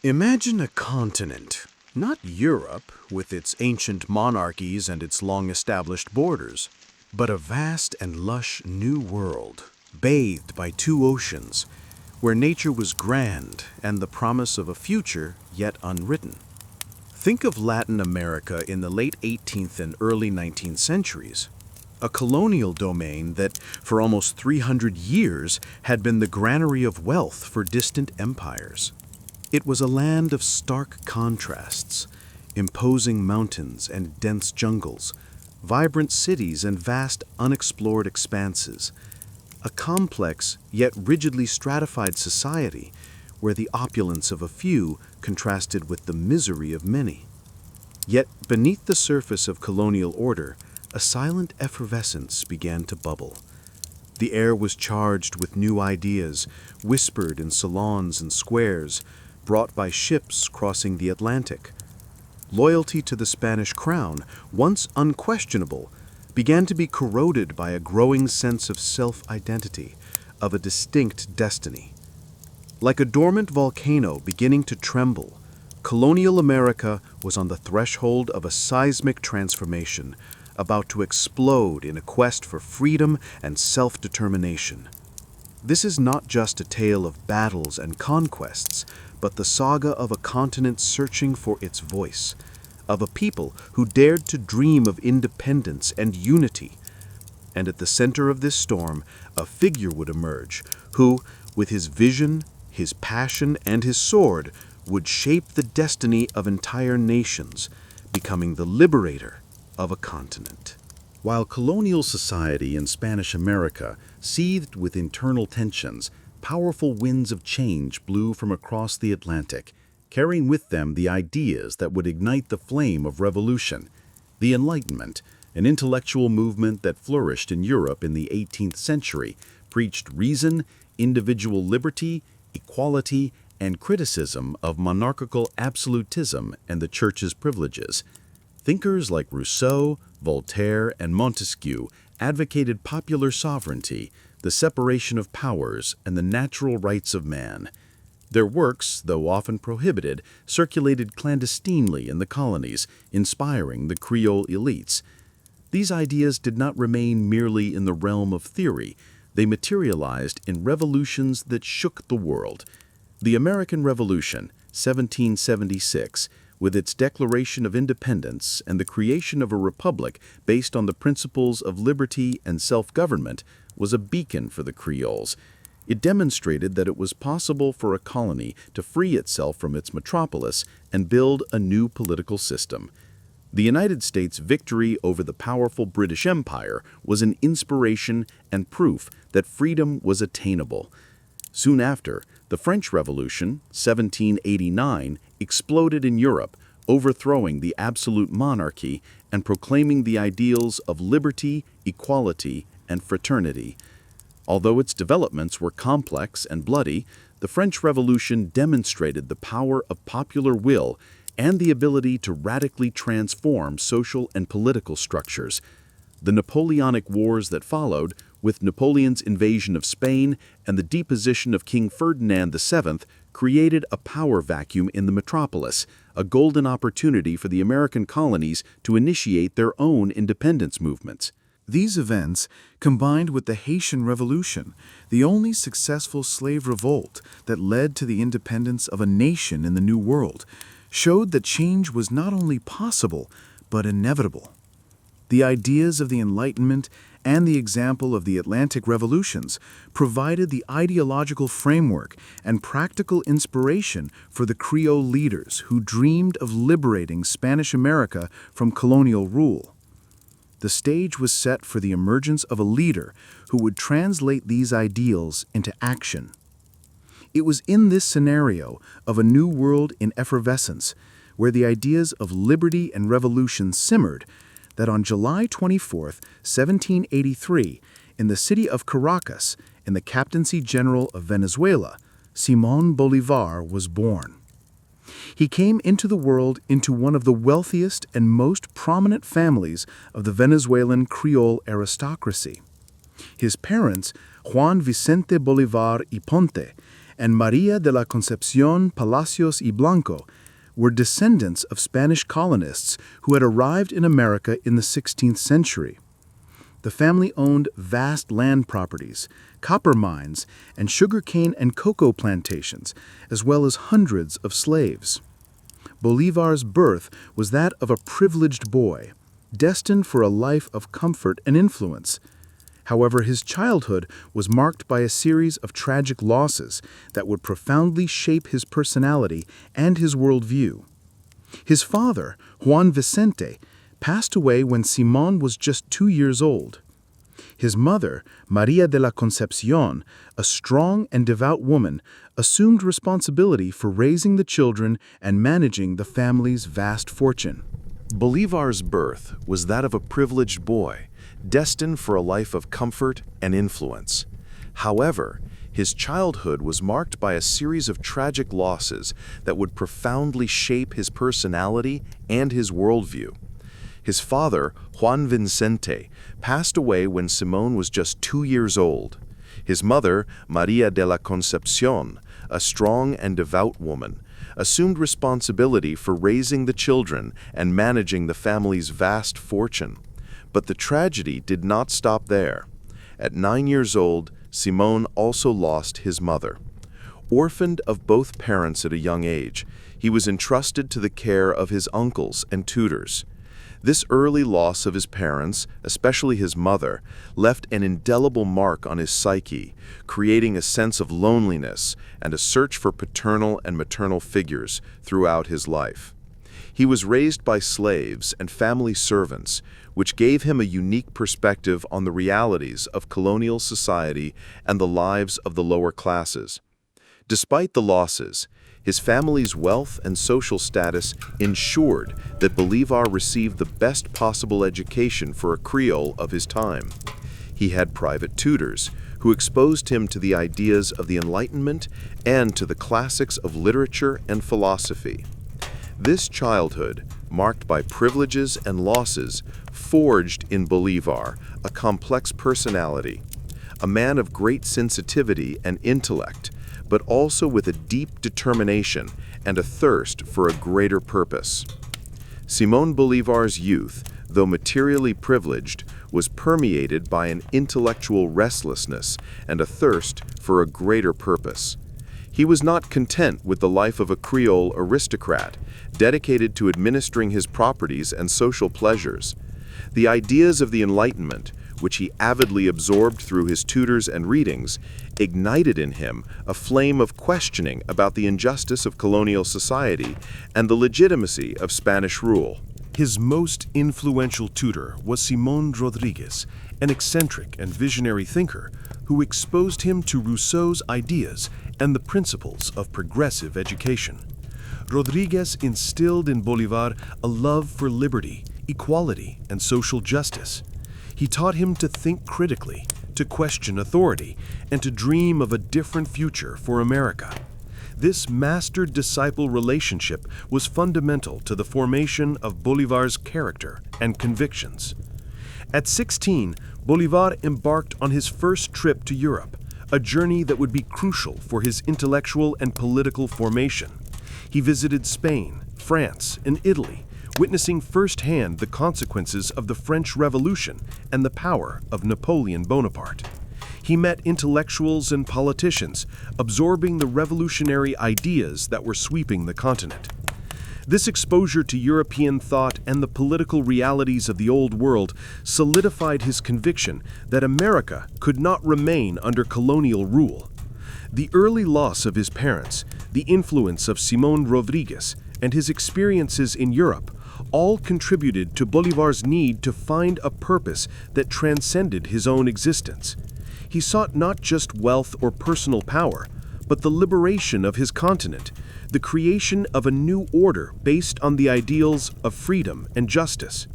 Imagine a continent, not Europe with its ancient monarchies and its long-established borders, but a vast and lush new world, bathed by two oceans, where nature was grand and the promise of a future yet unwritten. Think of Latin America in the late 18th and early 19th centuries, a colonial domain that, for almost 300 years, had been the granary of wealth for distant empires. It was a land of stark contrasts, imposing mountains and dense jungles, vibrant cities and vast unexplored expanses, a complex yet rigidly stratified society where the opulence of a few contrasted with the misery of many. Yet beneath the surface of colonial order, a silent effervescence began to bubble. The air was charged with new ideas, whispered in salons and squares, brought by ships crossing the Atlantic. Loyalty to the Spanish crown, once unquestionable, began to be corroded by a growing sense of self-identity, of a distinct destiny. Like a dormant volcano beginning to tremble, colonial America was on the threshold of a seismic transformation, about to explode in a quest for freedom and self-determination. This is not just a tale of battles and conquests, but the saga of a continent searching for its voice, of a people who dared to dream of independence and unity. And at the center of this storm, a figure would emerge who, with his vision, his passion, and his sword, would shape the destiny of entire nations, becoming the liberator of a continent. While colonial society in Spanish America seethed with internal tensions, powerful winds of change blew from across the Atlantic, carrying with them the ideas that would ignite the flame of revolution. The Enlightenment, an intellectual movement that flourished in Europe in the 18th century, preached reason, individual liberty, equality, and criticism of monarchical absolutism and the Church's privileges. Thinkers like Rousseau, Voltaire, and Montesquieu advocated popular sovereignty, the separation of powers, and the natural rights of man. Their works, though often prohibited, circulated clandestinely in the colonies, inspiring the Creole elites. These ideas did not remain merely in the realm of theory. They materialized in revolutions that shook the world. The American Revolution, 1776, with its Declaration of Independence and the creation of a republic based on the principles of liberty and self-government, was a beacon for the Creoles. It demonstrated that it was possible for a colony to free itself from its metropolis and build a new political system. The United States' victory over the powerful British Empire was an inspiration and proof that freedom was attainable. Soon after, the French Revolution, 1789, exploded in Europe, overthrowing the absolute monarchy and proclaiming the ideals of liberty, equality, and fraternity. Although its developments were complex and bloody, the French Revolution demonstrated the power of popular will and the ability to radically transform social and political structures. The Napoleonic Wars that followed, with Napoleon's invasion of Spain and the deposition of King Ferdinand VII, created a power vacuum in the metropolis, a golden opportunity for the American colonies to initiate their own independence movements. These events, combined with the Haitian Revolution, the only successful slave revolt that led to the independence of a nation in the New World, showed that change was not only possible, but inevitable. The ideas of the Enlightenment and the example of the Atlantic revolutions provided the ideological framework and practical inspiration for the Creole leaders who dreamed of liberating Spanish America from colonial rule. The stage was set for the emergence of a leader who would translate these ideals into action. It was in this scenario of a new world in effervescence, where the ideas of liberty and revolution simmered, that on July 24, 1783, in the city of Caracas, in the Captaincy General of Venezuela, Simón Bolívar was born. He came into the world into one of the wealthiest and most prominent families of the Venezuelan Creole aristocracy. His parents, Juan Vicente Bolívar y Ponte and María de la Concepción Palacios y Blanco were descendants of Spanish colonists who had arrived in America in the 16th century. The family owned vast land properties, copper mines, and sugarcane and cocoa plantations, as well as hundreds of slaves. Bolívar's birth was that of a privileged boy, destined for a life of comfort and influence. However, his childhood was marked by a series of tragic losses that would profoundly shape his personality and his worldview. His father, Juan Vicente, passed away when Simón was just 2 years old. His mother, María de la Concepción, a strong and devout woman, assumed responsibility for raising the children and managing the family's vast fortune. Bolívar's birth was that of a privileged boy, destined for a life of comfort and influence. However, his childhood was marked by a series of tragic losses that would profoundly shape his personality and his worldview. His father, Juan Vicente, passed away when Simón was just 2 years old. His mother, María de la Concepción, a strong and devout woman, assumed responsibility for raising the children and managing the family's vast fortune. But the tragedy did not stop there. At 9 years old, Simón also lost his mother. Orphaned of both parents at a young age, he was entrusted to the care of his uncles and tutors. This early loss of his parents, especially his mother, left an indelible mark on his psyche, creating a sense of loneliness and a search for paternal and maternal figures throughout his life. He was raised by slaves and family servants, which gave him a unique perspective on the realities of colonial society and the lives of the lower classes. Despite the losses, his family's wealth and social status ensured that Bolívar received the best possible education for a Creole of his time. He had private tutors who exposed him to the ideas of the Enlightenment and to the classics of literature and philosophy. This childhood, marked by privileges and losses, forged in Bolívar a complex personality, a man of great sensitivity and intellect, but also with a deep determination and a thirst for a greater purpose. Simón Bolívar's youth, though materially privileged, was permeated by an intellectual restlessness and a thirst for a greater purpose. He was not content with the life of a Creole aristocrat, dedicated to administering his properties and social pleasures. The ideas of the Enlightenment, which he avidly absorbed through his tutors and readings, ignited in him a flame of questioning about the injustice of colonial society and the legitimacy of Spanish rule. His most influential tutor was Simón Rodríguez, an eccentric and visionary thinker who exposed him to Rousseau's ideas and the principles of progressive education. Rodríguez instilled in Bolívar a love for liberty, equality, and social justice. He taught him to think critically, to question authority, and to dream of a different future for America. This master-disciple relationship was fundamental to the formation of Bolívar's character and convictions. At 16, Bolívar embarked on his first trip to Europe, a journey that would be crucial for his intellectual and political formation. He visited Spain, France, and Italy, witnessing firsthand the consequences of the French Revolution and the power of Napoleon Bonaparte. He met intellectuals and politicians, absorbing the revolutionary ideas that were sweeping the continent. This exposure to European thought and the political realities of the Old World solidified his conviction that America could not remain under colonial rule. The early loss of his parents, the influence of Simón Rodríguez, and his experiences in Europe all contributed to Bolívar's need to find a purpose that transcended his own existence. He sought not just wealth or personal power, but the liberation of his continent, the creation of a new order based on the ideals of freedom and justice.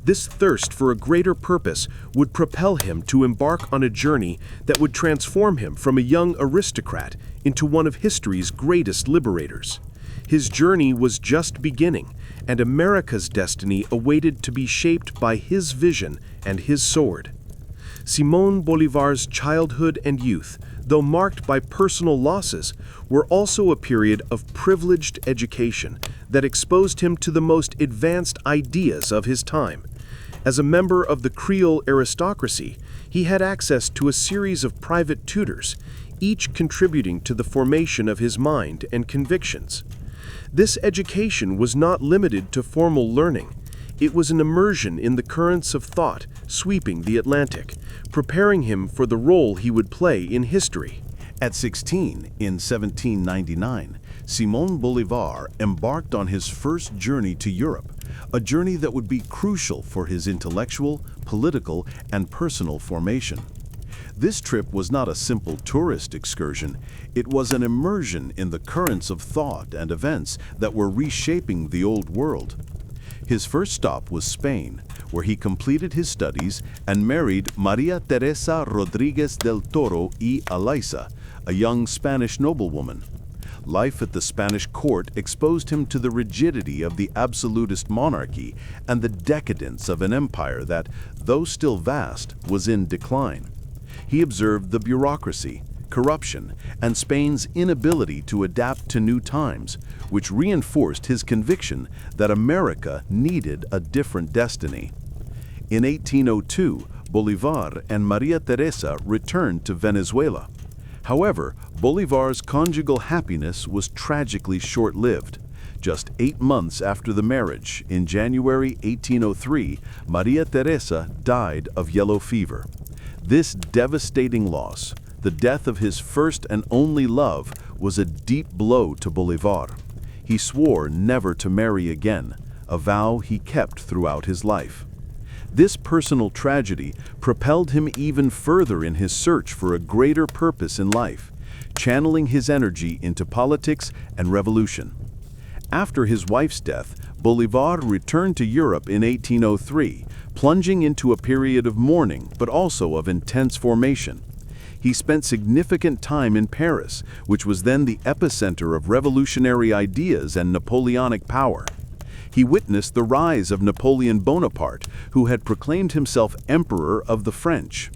This thirst for a greater purpose would propel him to embark on a journey that would transform him from a young aristocrat into one of history's greatest liberators. His journey was just beginning, and America's destiny awaited to be shaped by his vision and his sword. Simón Bolívar's childhood and youth, though marked by personal losses, were also a period of privileged education that exposed him to the most advanced ideas of his time. As a member of the Creole aristocracy, he had access to a series of private tutors, each contributing to the formation of his mind and convictions. This education was not limited to formal learning. It was an immersion in the currents of thought sweeping the Atlantic, preparing him for the role he would play in history. At 16, in 1799, Simón Bolívar embarked on his first journey to Europe, a journey that would be crucial for his intellectual, political, and personal formation. This trip was not a simple tourist excursion. It was an immersion in the currents of thought and events that were reshaping the old world. His first stop was Spain, where he completed his studies and married María Teresa Rodríguez del Toro y Alaiza, a young Spanish noblewoman. Life at the Spanish court exposed him to the rigidity of the absolutist monarchy and the decadence of an empire that, though still vast, was in decline. He observed the bureaucracy, corruption, and Spain's inability to adapt to new times, which reinforced his conviction that America needed a different destiny. In 1802, Bolívar and María Teresa returned to Venezuela. However, Bolívar's conjugal happiness was tragically short-lived. Just 8 months after the marriage, in January 1803, María Teresa died of yellow fever. This devastating loss, the death of his first and only love, was a deep blow to Bolívar. He swore never to marry again, a vow he kept throughout his life. This personal tragedy propelled him even further in his search for a greater purpose in life, channeling his energy into politics and revolution. After his wife's death, Bolívar returned to Europe in 1803, plunging into a period of mourning but also of intense formation. He spent significant time in Paris, which was then the epicenter of revolutionary ideas and Napoleonic power. He witnessed the rise of Napoleon Bonaparte, who had proclaimed himself Emperor of the French.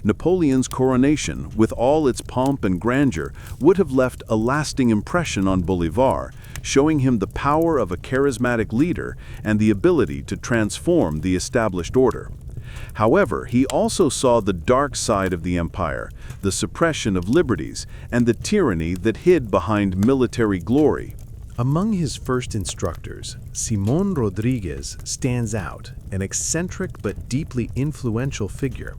Napoleon's coronation, with all its pomp and grandeur, would have left a lasting impression on Bolívar, showing him the power of a charismatic leader and the ability to transform the established order. However, he also saw the dark side of the empire, the suppression of liberties, and the tyranny that hid behind military glory. Among his first instructors, Simón Rodríguez stands out, an eccentric but deeply influential figure.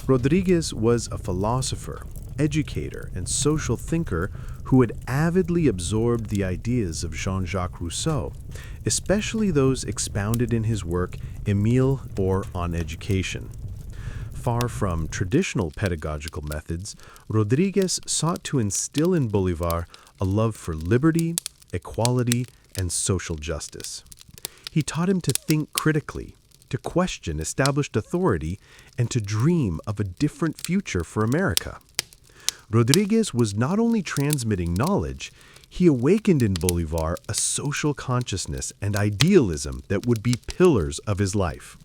Rodríguez was a philosopher, educator, and social thinker who had avidly absorbed the ideas of Jean-Jacques Rousseau, especially those expounded in his work Emile or On Education. Far from traditional pedagogical methods, Rodríguez sought to instill in Bolívar a love for liberty, equality, and social justice. He taught him to think critically, to question established authority, and to dream of a different future for America. Rodríguez was not only transmitting knowledge, he awakened in Bolívar a social consciousness and idealism that would be pillars of his life.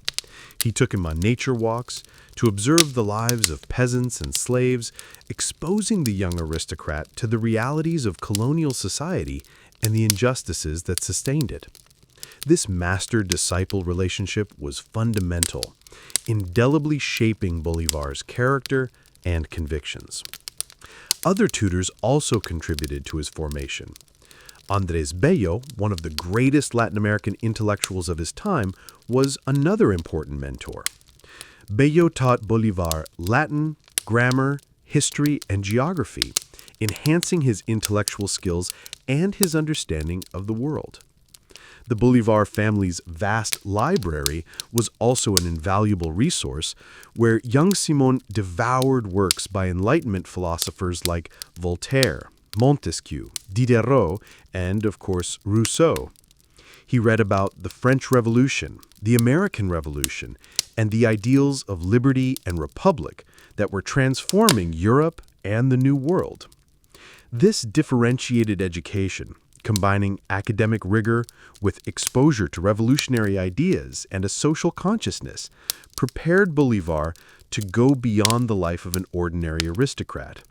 He took him on nature walks to observe the lives of peasants and slaves, exposing the young aristocrat to the realities of colonial society and the injustices that sustained it. This master-disciple relationship was fundamental, indelibly shaping Bolívar's character and convictions. Other tutors also contributed to his formation. Andrés Bello, one of the greatest Latin American intellectuals of his time, was another important mentor. Bello taught Bolívar Latin, grammar, history, and geography, enhancing his intellectual skills and his understanding of the world. The Bolívar family's vast library was also an invaluable resource, where young Simón devoured works by Enlightenment philosophers like Voltaire, Montesquieu, Diderot, and, of course, Rousseau. He read about the French Revolution, the American Revolution, and the ideals of liberty and republic that were transforming Europe and the New World. This differentiated education, combining academic rigor with exposure to revolutionary ideas and a social consciousness, prepared Bolívar to go beyond the life of an ordinary aristocrat.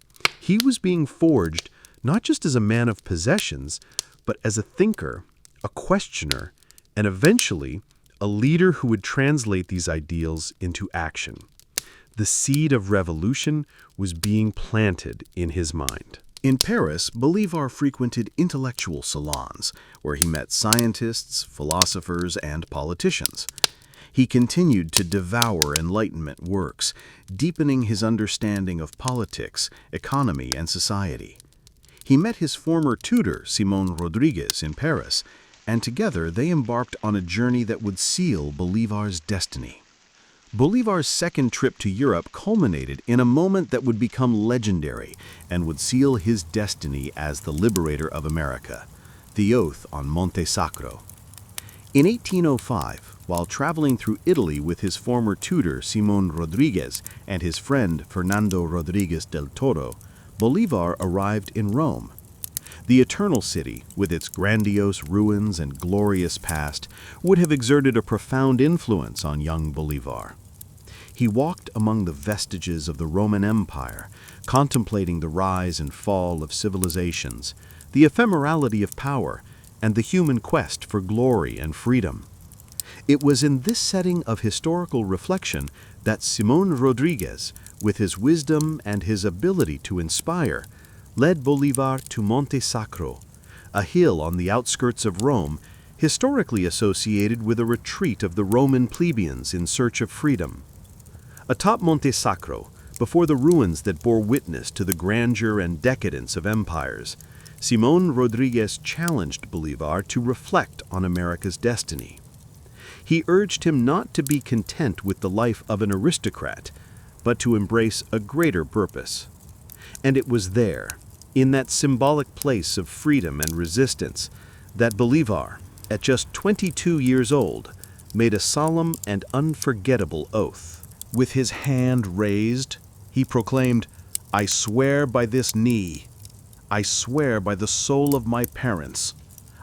He was being forged not just as a man of possessions, but as a thinker, a questioner, and eventually a leader who would translate these ideals into action. The seed of revolution was being planted in his mind. In Paris, Bolívar frequented intellectual salons, where he met scientists, philosophers, and politicians. He continued to devour Enlightenment works, deepening his understanding of politics, economy, and society. He met his former tutor, Simón Rodríguez, in Paris, and together they embarked on a journey that would seal Bolívar's destiny. Bolívar's second trip to Europe culminated in a moment that would become legendary and would seal his destiny as the liberator of America, the oath on Monte Sacro. In 1805, while traveling through Italy with his former tutor Simón Rodríguez and his friend Fernando Rodríguez del Toro, Bolívar arrived in Rome. The Eternal City, with its grandiose ruins and glorious past, would have exerted a profound influence on young Bolívar. He walked among the vestiges of the Roman Empire, contemplating the rise and fall of civilizations, the ephemerality of power, and the human quest for glory and freedom. It was in this setting of historical reflection that Simón Rodríguez, with his wisdom and his ability to inspire, led Bolívar to Monte Sacro, a hill on the outskirts of Rome, historically associated with a retreat of the Roman plebeians in search of freedom. Atop Monte Sacro, before the ruins that bore witness to the grandeur and decadence of empires, Simón Rodríguez challenged Bolívar to reflect on America's destiny. He urged him not to be content with the life of an aristocrat, but to embrace a greater purpose. And it was there, in that symbolic place of freedom and resistance, that Bolívar, at just 22 years old, made a solemn and unforgettable oath. With his hand raised, he proclaimed, "I swear by this knee. I swear by the soul of my parents.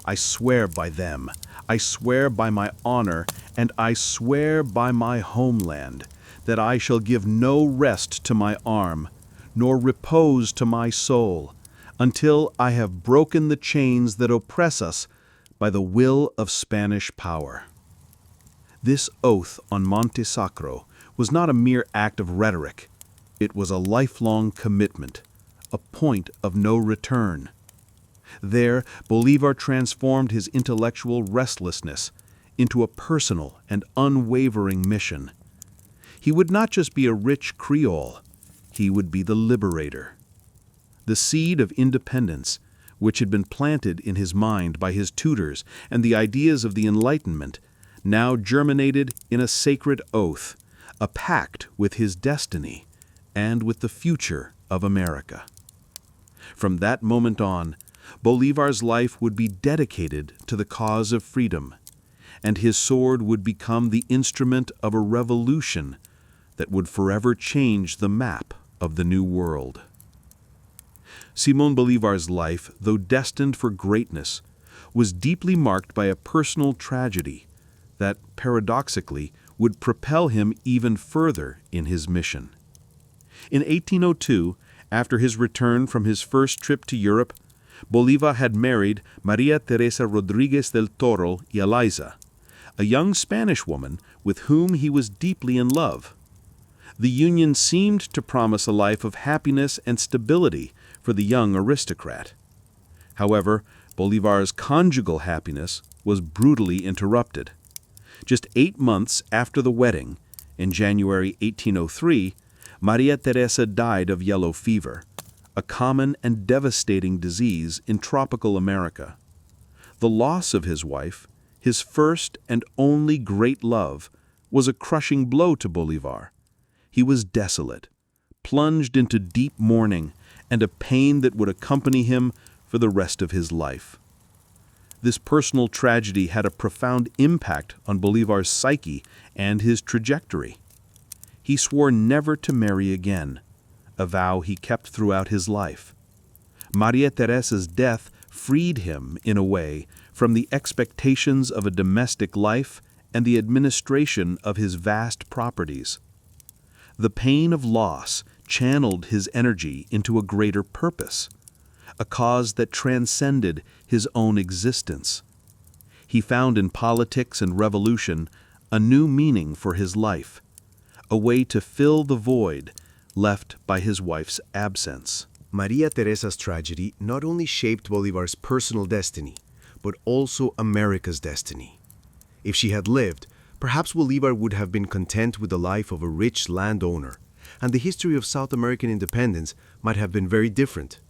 I swear by them. I swear by my honor, and I swear by my homeland, that I shall give no rest to my arm, nor repose to my soul, until I have broken the chains that oppress us by the will of Spanish power." This oath on Monte Sacro was not a mere act of rhetoric. It was a lifelong commitment, a point of no return. There, Bolívar transformed his intellectual restlessness into a personal and unwavering mission. He would not just be a rich Creole, he would be the liberator. The seed of independence, which had been planted in his mind by his tutors and the ideas of the Enlightenment, now germinated in a sacred oath, a pact with his destiny and with the future of America. From that moment on, Bolívar's life would be dedicated to the cause of freedom, and his sword would become the instrument of a revolution that would forever change the map of the New World. Simón Bolívar's life, though destined for greatness, was deeply marked by a personal tragedy that, paradoxically, would propel him even further in his mission. In 1802, after his return from his first trip to Europe, Bolívar had married María Teresa Rodríguez del Toro y Eliza, a young Spanish woman with whom he was deeply in love. The union seemed to promise a life of happiness and stability for the young aristocrat. However, Bolívar's conjugal happiness was brutally interrupted. Just 8 months after the wedding, in January 1803, María Teresa died of yellow fever, a common and devastating disease in tropical America. The loss of his wife, his first and only great love, was a crushing blow to Bolívar. He was desolate, plunged into deep mourning and a pain that would accompany him for the rest of his life. This personal tragedy had a profound impact on Bolívar's psyche and his trajectory. He swore never to marry again, a vow he kept throughout his life. María Teresa's death freed him, in a way, from the expectations of a domestic life and the administration of his vast properties. The pain of loss channeled his energy into a greater purpose, a cause that transcended his own existence. He found in politics and revolution a new meaning for his life, a way to fill the void left by his wife's absence. Maria Teresa's tragedy not only shaped Bolivar's personal destiny, but also America's destiny. If she had lived, perhaps Bolivar would have been content with the life of a rich landowner, and the history of South American independence might have been very different.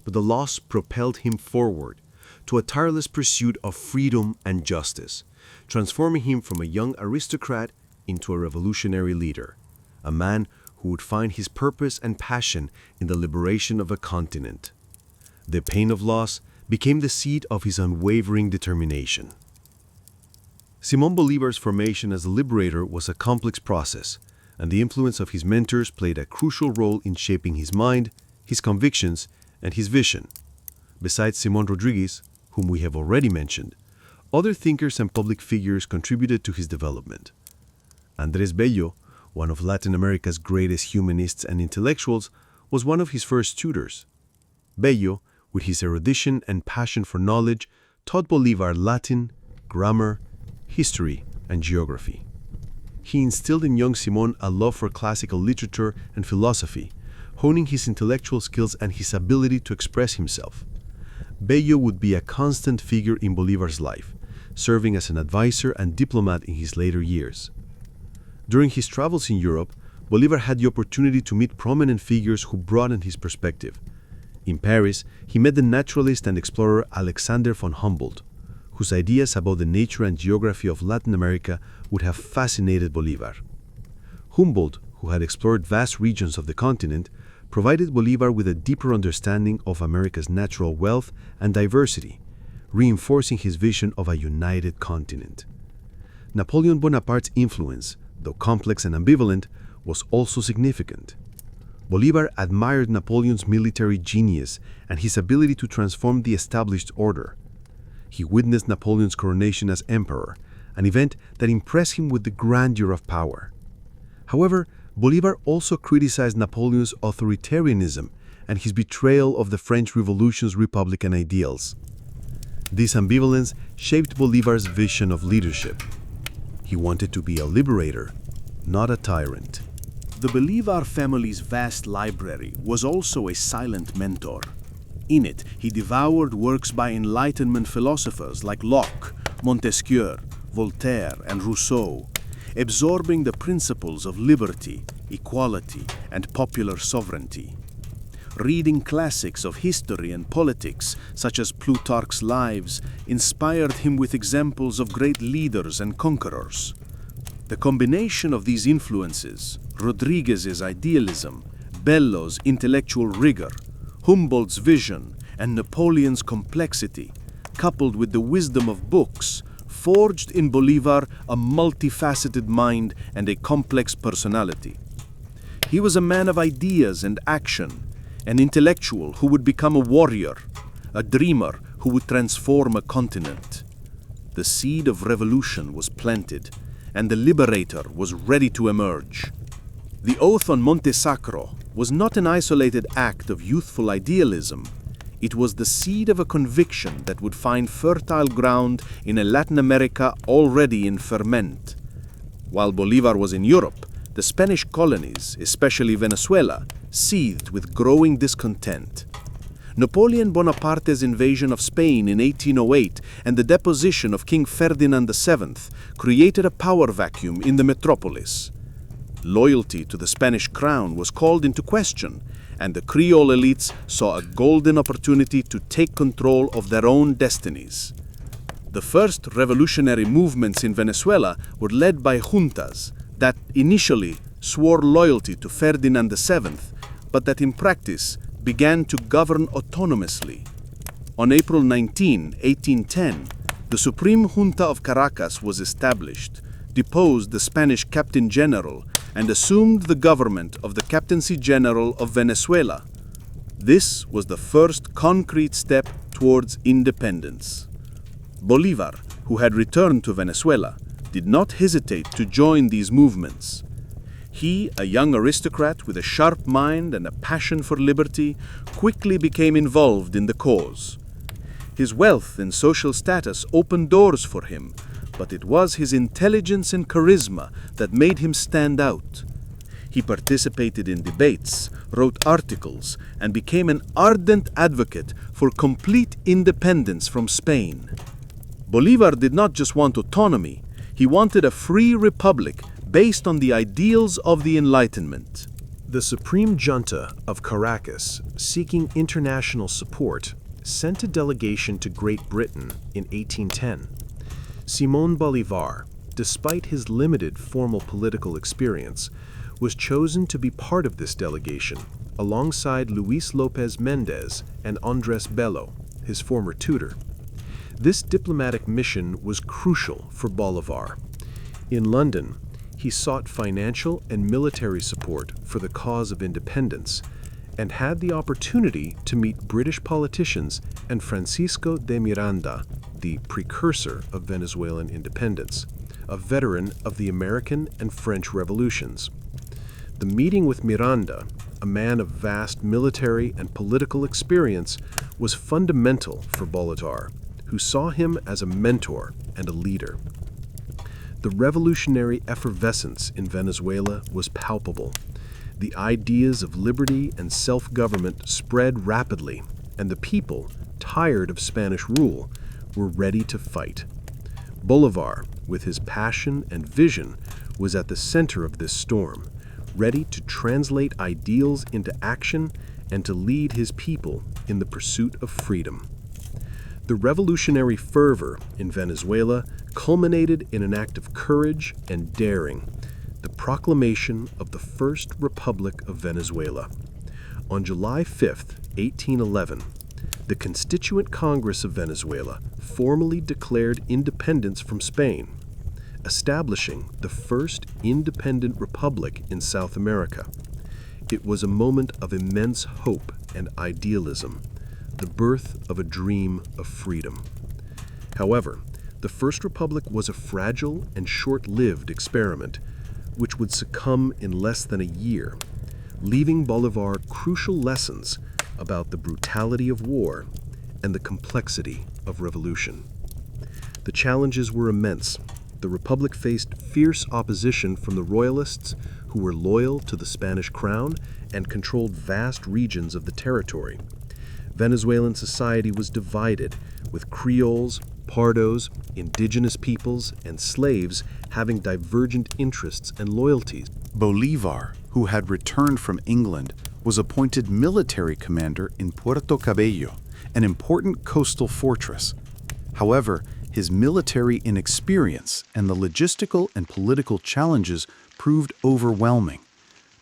But the loss propelled him forward to a tireless pursuit of freedom and justice, transforming him from a young aristocrat into a revolutionary leader, a man who would find his purpose and passion in the liberation of a continent. The pain of loss became the seed of his unwavering determination. Simón Bolívar's formation as a liberator was a complex process, and the influence of his mentors played a crucial role in shaping his mind, his convictions, and his vision. Besides Simón Rodriguez, whom we have already mentioned, other thinkers and public figures contributed to his development. Andrés Bello, one of Latin America's greatest humanists and intellectuals, was one of his first tutors. Bello, with his erudition and passion for knowledge, taught Bolívar Latin, grammar, history, and geography. He instilled in young Simón a love for classical literature and philosophy, honing his intellectual skills and his ability to express himself. Bello would be a constant figure in Bolívar's life, serving as an advisor and diplomat in his later years. During his travels in Europe, Bolívar had the opportunity to meet prominent figures who broadened his perspective. In Paris, he met the naturalist and explorer Alexander von Humboldt, whose ideas about the nature and geography of Latin America would have fascinated Bolívar. Humboldt, who had explored vast regions of the continent, provided Bolívar with a deeper understanding of America's natural wealth and diversity, reinforcing his vision of a united continent. Napoleon Bonaparte's influence, though complex and ambivalent, was also significant. Bolívar admired Napoleon's military genius and his ability to transform the established order. He witnessed Napoleon's coronation as emperor, an event that impressed him with the grandeur of power. However, Bolívar also criticized Napoleon's authoritarianism and his betrayal of the French Revolution's republican ideals. This ambivalence shaped Bolívar's vision of leadership. He wanted to be a liberator, not a tyrant. The Bolívar family's vast library was also a silent mentor. In it, he devoured works by Enlightenment philosophers like Locke, Montesquieu, Voltaire, and Rousseau, absorbing the principles of liberty, equality, and popular sovereignty. Reading classics of history and politics, such as Plutarch's Lives, inspired him with examples of great leaders and conquerors. The combination of these influences, Rodriguez's idealism, Bello's intellectual rigor, Humboldt's vision, and Napoleon's complexity, coupled with the wisdom of books, forged in Bolívar a multifaceted mind and a complex personality. He was a man of ideas and action, an intellectual who would become a warrior, a dreamer who would transform a continent. The seed of revolution was planted, and the liberator was ready to emerge. The oath on Monte Sacro was not an isolated act of youthful idealism. It was the seed of a conviction that would find fertile ground in a Latin America already in ferment. While Bolívar was in Europe, the Spanish colonies, especially Venezuela, seethed with growing discontent. Napoleon Bonaparte's invasion of Spain in 1808 and the deposition of King Ferdinand VII created a power vacuum in the metropolis. Loyalty to the Spanish crown was called into question, and the Creole elites saw a golden opportunity to take control of their own destinies. The first revolutionary movements in Venezuela were led by juntas that initially swore loyalty to Ferdinand VII, but that in practice began to govern autonomously. On April 19, 1810, the Supreme Junta of Caracas was established, deposed the Spanish Captain General, and assumed the government of the Captaincy General of Venezuela. This was the first concrete step towards independence. Bolívar, who had returned to Venezuela, did not hesitate to join these movements. He, a young aristocrat with a sharp mind and a passion for liberty, quickly became involved in the cause. His wealth and social status opened doors for him, but it was his intelligence and charisma that made him stand out. He participated in debates, wrote articles, and became an ardent advocate for complete independence from Spain. Bolívar did not just want autonomy, he wanted a free republic based on the ideals of the Enlightenment. The Supreme Junta of Caracas, seeking international support, sent a delegation to Great Britain in 1810. Simón Bolívar, despite his limited formal political experience, was chosen to be part of this delegation, alongside Luis López Méndez and Andrés Bello, his former tutor. This diplomatic mission was crucial for Bolívar. In London, he sought financial and military support for the cause of independence, and had the opportunity to meet British politicians and Francisco de Miranda, the precursor of Venezuelan independence, a veteran of the American and French revolutions. The meeting with Miranda, a man of vast military and political experience, was fundamental for Bolívar, who saw him as a mentor and a leader. The revolutionary effervescence in Venezuela was palpable. The ideas of liberty and self-government spread rapidly, and the people, tired of Spanish rule, were ready to fight. Bolívar, with his passion and vision, was at the center of this storm, ready to translate ideals into action and to lead his people in the pursuit of freedom. The revolutionary fervor in Venezuela culminated in an act of courage and daring, the proclamation of the First Republic of Venezuela. On July 5, 1811, the Constituent Congress of Venezuela formally declared independence from Spain, establishing the first independent republic in South America. It was a moment of immense hope and idealism, the birth of a dream of freedom. However, the First Republic was a fragile and short-lived experiment, which would succumb in less than a year, leaving Bolívar crucial lessons about the brutality of war and the complexity of revolution. The challenges were immense. The Republic faced fierce opposition from the Royalists, who were loyal to the Spanish crown and controlled vast regions of the territory. Venezuelan society was divided, with Creoles, Pardos, indigenous peoples, and slaves having divergent interests and loyalties. Bolívar, who had returned from England, was appointed military commander in Puerto Cabello, an important coastal fortress. However, his military inexperience and the logistical and political challenges proved overwhelming.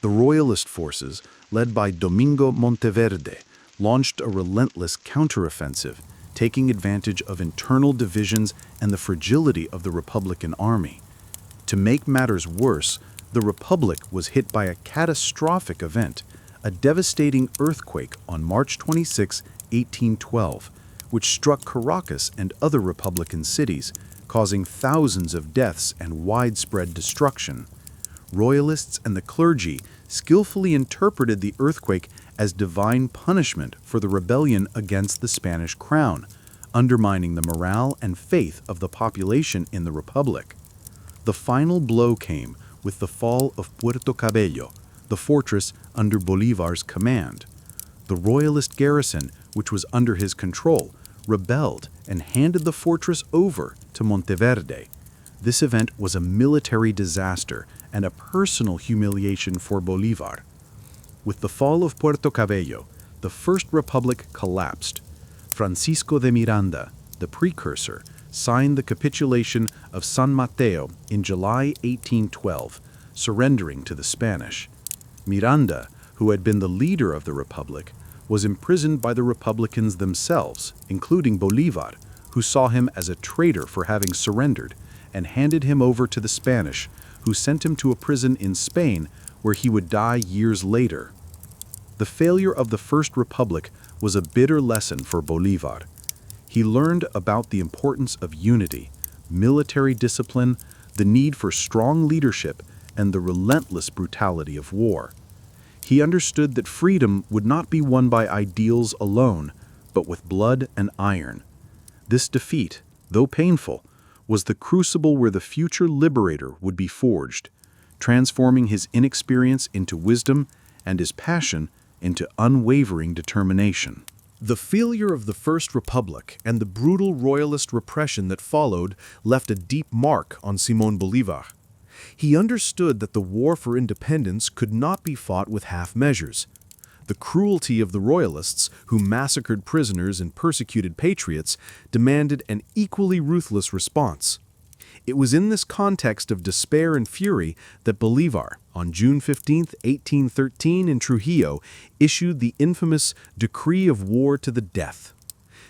The Royalist forces, led by Domingo Monteverde, launched a relentless counteroffensive, taking advantage of internal divisions and the fragility of the Republican army. To make matters worse, the Republic was hit by a catastrophic event, a devastating earthquake on March 26, 1812, which struck Caracas and other Republican cities, causing thousands of deaths and widespread destruction. Royalists and the clergy skillfully interpreted the earthquake as divine punishment for the rebellion against the Spanish crown, undermining the morale and faith of the population in the Republic. The final blow came with the fall of Puerto Cabello, the fortress under Bolívar's command. The Royalist garrison, which was under his control, rebelled and handed the fortress over to Monteverde. This event was a military disaster and a personal humiliation for Bolívar. With the fall of Puerto Cabello, the First Republic collapsed. Francisco de Miranda, the precursor, signed the capitulation of San Mateo in July 1812, surrendering to the Spanish. Miranda, who had been the leader of the Republic, was imprisoned by the Republicans themselves, including Bolívar, who saw him as a traitor for having surrendered, and handed him over to the Spanish, who sent him to a prison in Spain where he would die years later. The failure of the First Republic was a bitter lesson for Bolívar. He learned about the importance of unity, military discipline, the need for strong leadership, and the relentless brutality of war. He understood that freedom would not be won by ideals alone, but with blood and iron. This defeat, though painful, was the crucible where the future liberator would be forged, transforming his inexperience into wisdom and his passion into unwavering determination. The failure of the First Republic and the brutal royalist repression that followed left a deep mark on Simón Bolívar. He understood that the war for independence could not be fought with half measures. The cruelty of the royalists, who massacred prisoners and persecuted patriots, demanded an equally ruthless response. It was in this context of despair and fury that Bolívar, on June 15, 1813, in Trujillo, issued the infamous Decree of War to the Death.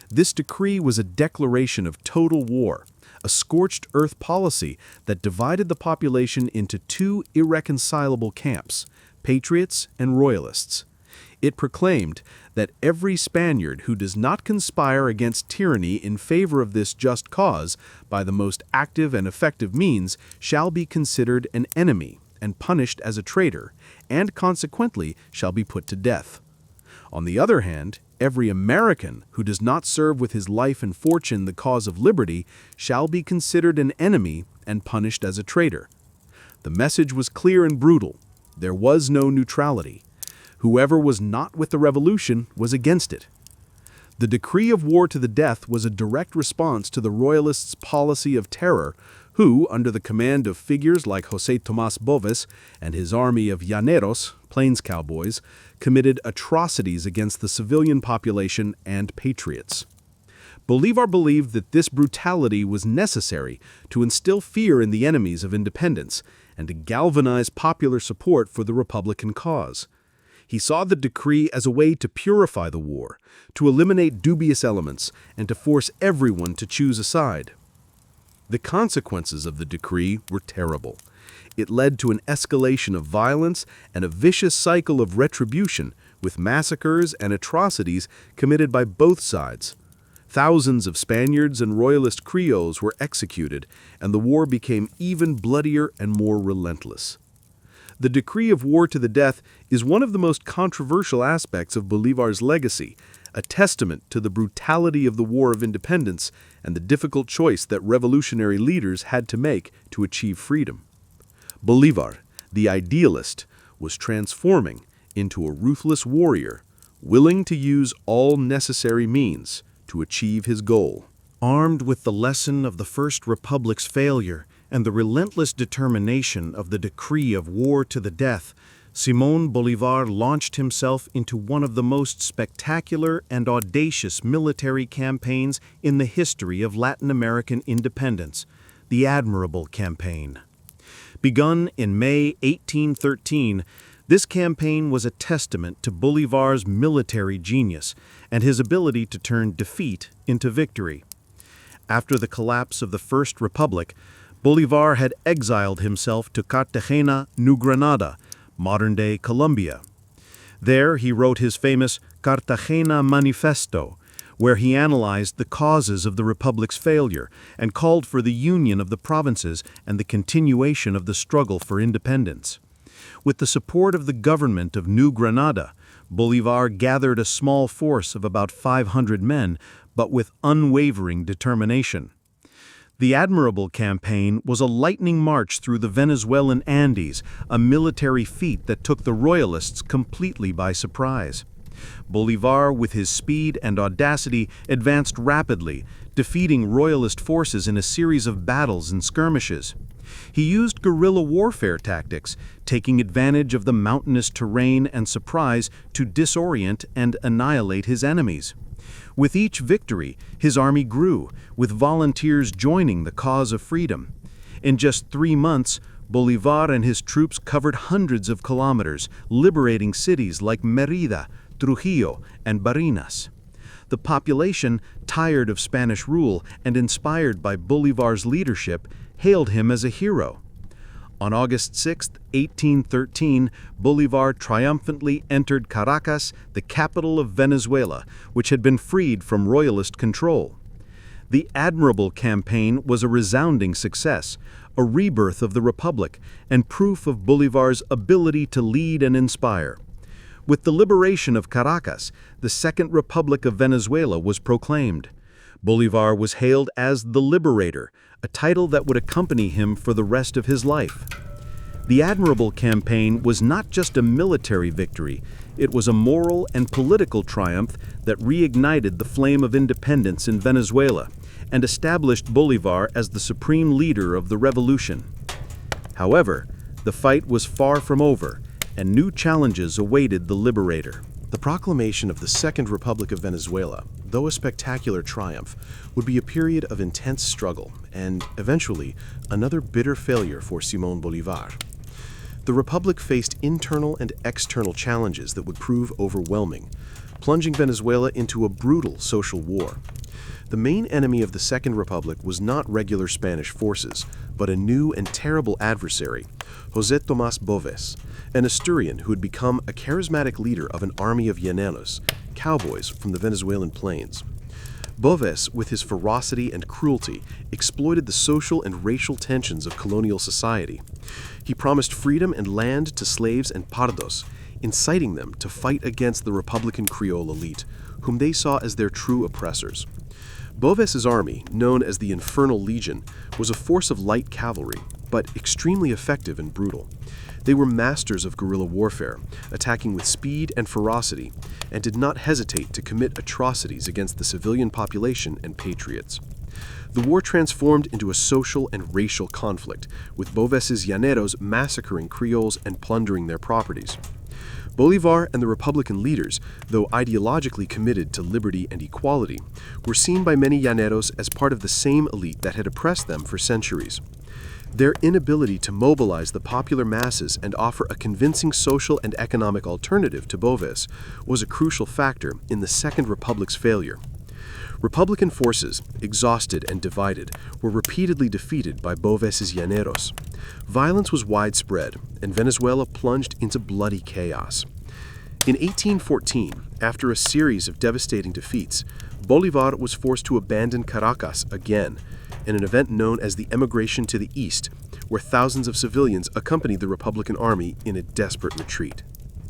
This decree was a declaration of total war, a scorched earth policy that divided the population into two irreconcilable camps, patriots and royalists. It proclaimed that every Spaniard who does not conspire against tyranny in favor of this just cause by the most active and effective means shall be considered an enemy and punished as a traitor, and consequently shall be put to death. On the other hand, every American who does not serve with his life and fortune the cause of liberty shall be considered an enemy and punished as a traitor. The message was clear and brutal. There was no neutrality. Whoever was not with the revolution was against it. The decree of war to the death was a direct response to the royalists' policy of terror, who, under the command of figures like José Tomás Boves and his army of llaneros, plains cowboys, committed atrocities against the civilian population and patriots. Bolívar believed that this brutality was necessary to instill fear in the enemies of independence and to galvanize popular support for the Republican cause. He saw the decree as a way to purify the war, to eliminate dubious elements, and to force everyone to choose a side. The consequences of the decree were terrible. It led to an escalation of violence and a vicious cycle of retribution, with massacres and atrocities committed by both sides. Thousands of Spaniards and Royalist Creoles were executed, and the war became even bloodier and more relentless. The decree of war to the death is one of the most controversial aspects of Bolívar's legacy, a testament to the brutality of the War of Independence and the difficult choice that revolutionary leaders had to make to achieve freedom. Bolívar, the idealist, was transforming into a ruthless warrior, willing to use all necessary means to achieve his goal. Armed with the lesson of the First Republic's failure and the relentless determination of the decree of war to the death, Simón Bolívar launched himself into one of the most spectacular and audacious military campaigns in the history of Latin American independence, the Admirable Campaign. Begun in May 1813, this campaign was a testament to Bolívar's military genius and his ability to turn defeat into victory. After the collapse of the First Republic, Bolívar had exiled himself to Cartagena, New Granada, modern-day Colombia. There he wrote his famous Cartagena Manifesto, where he analyzed the causes of the Republic's failure and called for the union of the provinces and the continuation of the struggle for independence. With the support of the government of New Granada, Bolívar gathered a small force of about 500 men, but with unwavering determination. The Admirable Campaign was a lightning march through the Venezuelan Andes, a military feat that took the Royalists completely by surprise. Bolívar, with his speed and audacity, advanced rapidly, defeating Royalist forces in a series of battles and skirmishes. He used guerrilla warfare tactics, taking advantage of the mountainous terrain and surprise to disorient and annihilate his enemies. With each victory, his army grew, with volunteers joining the cause of freedom. In just 3 months, Bolívar and his troops covered hundreds of kilometers, liberating cities like Mérida, Trujillo, and Barinas. The population, tired of Spanish rule and inspired by Bolívar's leadership, hailed him as a hero. On August 6, 1813, Bolívar triumphantly entered Caracas, the capital of Venezuela, which had been freed from Royalist control. The admirable campaign was a resounding success, a rebirth of the Republic, and proof of Bolívar's ability to lead and inspire. With the liberation of Caracas, the Second Republic of Venezuela was proclaimed. Bolívar was hailed as the Liberator, a title that would accompany him for the rest of his life. The admirable campaign was not just a military victory, it was a moral and political triumph that reignited the flame of independence in Venezuela and established Bolívar as the supreme leader of the revolution. However, the fight was far from over, and new challenges awaited the Liberator. The proclamation of the Second Republic of Venezuela, though a spectacular triumph, would be a period of intense struggle and, eventually, another bitter failure for Simón Bolívar. The Republic faced internal and external challenges that would prove overwhelming, plunging Venezuela into a brutal social war. The main enemy of the Second Republic was not regular Spanish forces, but a new and terrible adversary, José Tomás Boves, an Asturian who had become a charismatic leader of an army of llaneros, cowboys from the Venezuelan plains. Boves, with his ferocity and cruelty, exploited the social and racial tensions of colonial society. He promised freedom and land to slaves and pardos, inciting them to fight against the Republican Creole elite, whom they saw as their true oppressors. Boves's army, known as the Infernal Legion, was a force of light cavalry, but extremely effective and brutal. They were masters of guerrilla warfare, attacking with speed and ferocity, and did not hesitate to commit atrocities against the civilian population and patriots. The war transformed into a social and racial conflict, with Boves's llaneros massacring Creoles and plundering their properties. Bolívar and the Republican leaders, though ideologically committed to liberty and equality, were seen by many llaneros as part of the same elite that had oppressed them for centuries. Their inability to mobilize the popular masses and offer a convincing social and economic alternative to Boves was a crucial factor in the Second Republic's failure. Republican forces, exhausted and divided, were repeatedly defeated by Boves's llaneros. Violence was widespread, and Venezuela plunged into bloody chaos. In 1814, after a series of devastating defeats, Bolívar was forced to abandon Caracas again, in an event known as the Emigration to the East, where thousands of civilians accompanied the Republican army in a desperate retreat.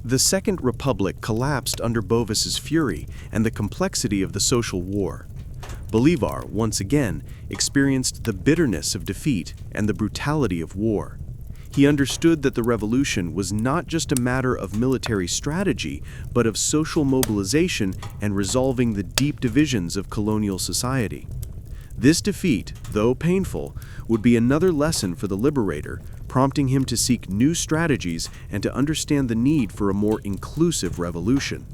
The Second Republic collapsed under Boves's fury and the complexity of the social war. Bolívar, once again, experienced the bitterness of defeat and the brutality of war. He understood that the revolution was not just a matter of military strategy, but of social mobilization and resolving the deep divisions of colonial society. This defeat, though painful, would be another lesson for the Liberator, prompting him to seek new strategies and to understand the need for a more inclusive revolution.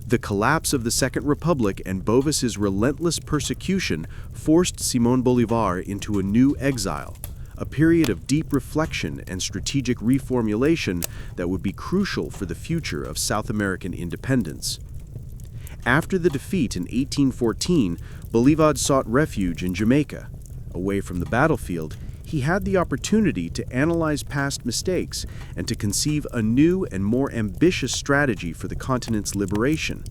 The collapse of the Second Republic and Boves's relentless persecution forced Simón Bolívar into a new exile, a period of deep reflection and strategic reformulation that would be crucial for the future of South American independence. After the defeat in 1814, Bolívar sought refuge in Jamaica. Away from the battlefield, he had the opportunity to analyze past mistakes and to conceive a new and more ambitious strategy for the continent's liberation.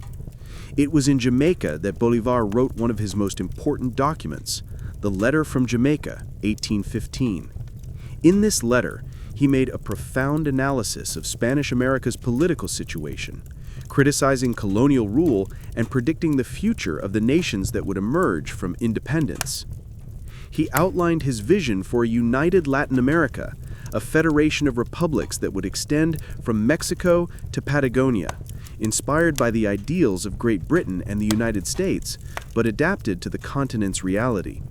It was in Jamaica that Bolívar wrote one of his most important documents, the Letter from Jamaica, 1815. In this letter, he made a profound analysis of Spanish America's political situation, criticizing colonial rule and predicting the future of the nations that would emerge from independence. He outlined his vision for a united Latin America, a federation of republics that would extend from Mexico to Patagonia, inspired by the ideals of Great Britain and the United States, but adapted to the continent's reality.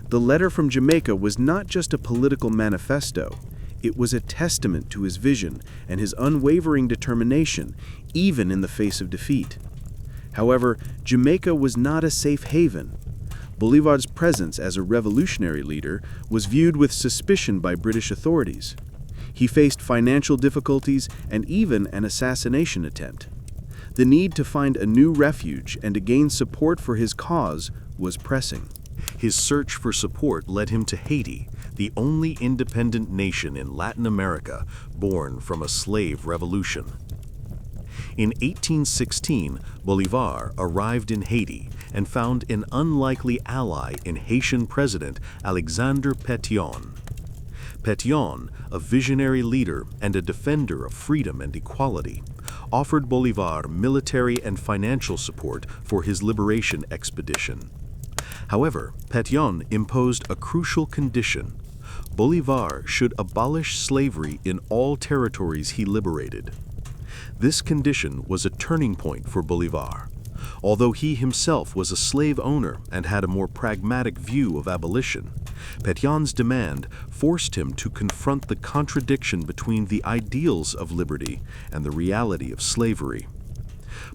The Letter from Jamaica was not just a political manifesto, it was a testament to his vision and his unwavering determination, even in the face of defeat. However, Jamaica was not a safe haven. Bolívar's presence as a revolutionary leader was viewed with suspicion by British authorities. He faced financial difficulties and even an assassination attempt. The need to find a new refuge and to gain support for his cause was pressing. His search for support led him to Haiti, the only independent nation in Latin America born from a slave revolution. In 1816, Bolívar arrived in Haiti and found an unlikely ally in Haitian President Alexandre Pétion. Pétion, a visionary leader and a defender of freedom and equality, offered Bolívar military and financial support for his liberation expedition. However, Pétion imposed a crucial condition: Bolívar should abolish slavery in all territories he liberated. This condition was a turning point for Bolívar. Although he himself was a slave owner and had a more pragmatic view of abolition, Pétion's demand forced him to confront the contradiction between the ideals of liberty and the reality of slavery.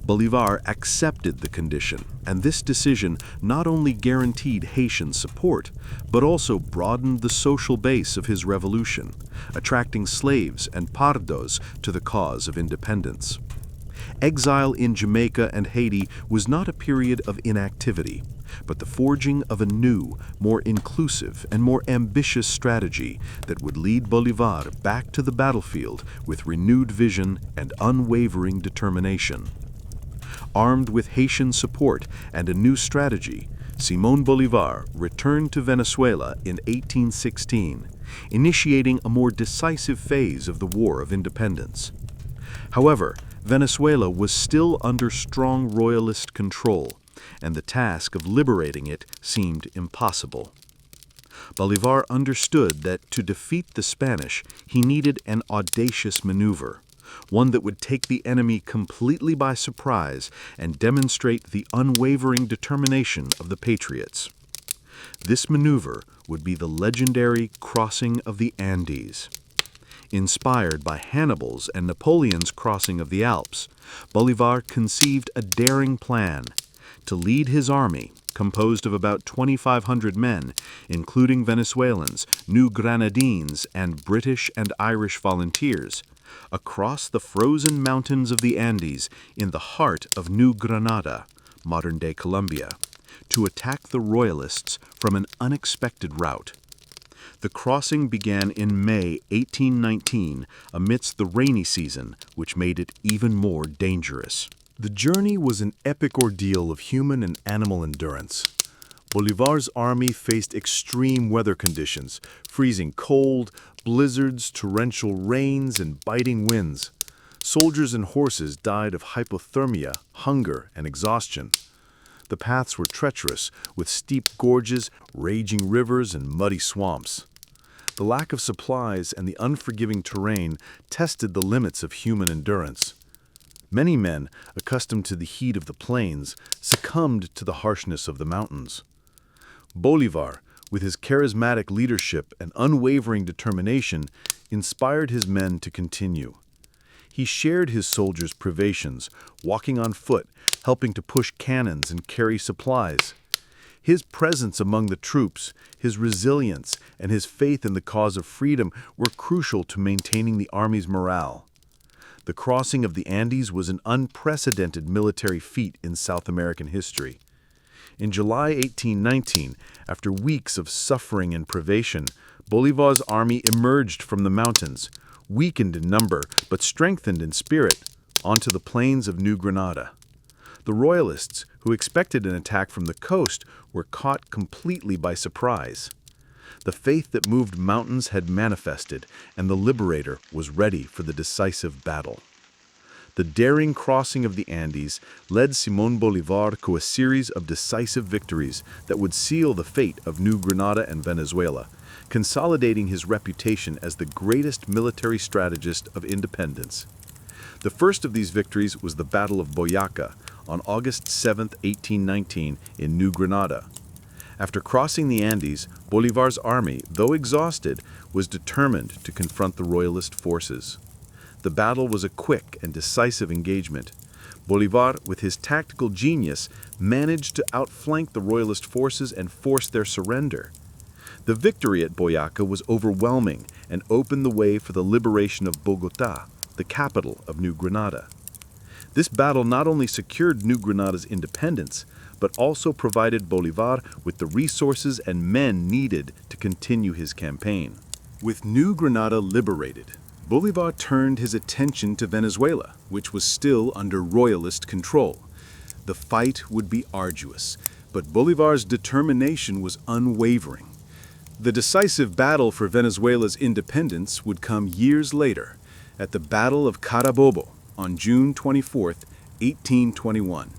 Bolívar accepted the condition, and this decision not only guaranteed Haitian support, but also broadened the social base of his revolution, attracting slaves and pardos to the cause of independence. Exile in Jamaica and Haiti was not a period of inactivity, but the forging of a new, more inclusive and more ambitious strategy that would lead Bolívar back to the battlefield with renewed vision and unwavering determination. Armed with Haitian support and a new strategy, Simón Bolívar returned to Venezuela in 1816, initiating a more decisive phase of the War of Independence. However, Venezuela was still under strong royalist control, and the task of liberating it seemed impossible. Bolívar understood that to defeat the Spanish, he needed an audacious maneuver, one that would take the enemy completely by surprise and demonstrate the unwavering determination of the patriots. This maneuver would be the legendary crossing of the Andes. Inspired by Hannibal's and Napoleon's crossing of the Alps, Bolívar conceived a daring plan to lead his army, composed of about 2,500 men, including Venezuelans, New Granadines, and British and Irish volunteers, across the frozen mountains of the Andes in the heart of New Granada, modern-day Colombia, to attack the Royalists from an unexpected route. The crossing began in May 1819 amidst the rainy season, which made it even more dangerous. The journey was an epic ordeal of human and animal endurance. Bolívar's army faced extreme weather conditions, freezing cold, blizzards, torrential rains, and biting winds. Soldiers and horses died of hypothermia, hunger, and exhaustion. The paths were treacherous, with steep gorges, raging rivers, and muddy swamps. The lack of supplies and the unforgiving terrain tested the limits of human endurance. Many men, accustomed to the heat of the plains, succumbed to the harshness of the mountains. Bolívar, with his charismatic leadership and unwavering determination, inspired his men to continue. He shared his soldiers' privations, walking on foot, helping to push cannons and carry supplies. His presence among the troops, his resilience, and his faith in the cause of freedom were crucial to maintaining the army's morale. The crossing of the Andes was an unprecedented military feat in South American history. In July 1819, after weeks of suffering and privation, Bolívar's army emerged from the mountains, weakened in number but strengthened in spirit, onto the plains of New Granada. The Royalists, who expected an attack from the coast, were caught completely by surprise. The faith that moved mountains had manifested, and the liberator was ready for the decisive battle. The daring crossing of the Andes led Simón Bolívar to a series of decisive victories that would seal the fate of New Granada and Venezuela, consolidating his reputation as the greatest military strategist of independence. The first of these victories was the Battle of Boyaca on August 7, 1819, in New Granada. After crossing the Andes, Bolívar's army, though exhausted, was determined to confront the Royalist forces. The battle was a quick and decisive engagement. Bolívar, with his tactical genius, managed to outflank the Royalist forces and force their surrender. The victory at Boyaca was overwhelming and opened the way for the liberation of Bogotá, the capital of New Granada. This battle not only secured New Granada's independence, but also provided Bolívar with the resources and men needed to continue his campaign. With New Granada liberated, Bolívar turned his attention to Venezuela, which was still under Royalist control. The fight would be arduous, but Bolivar's determination was unwavering. The decisive battle for Venezuela's independence would come years later, at the Battle of Carabobo on June 24, 1821.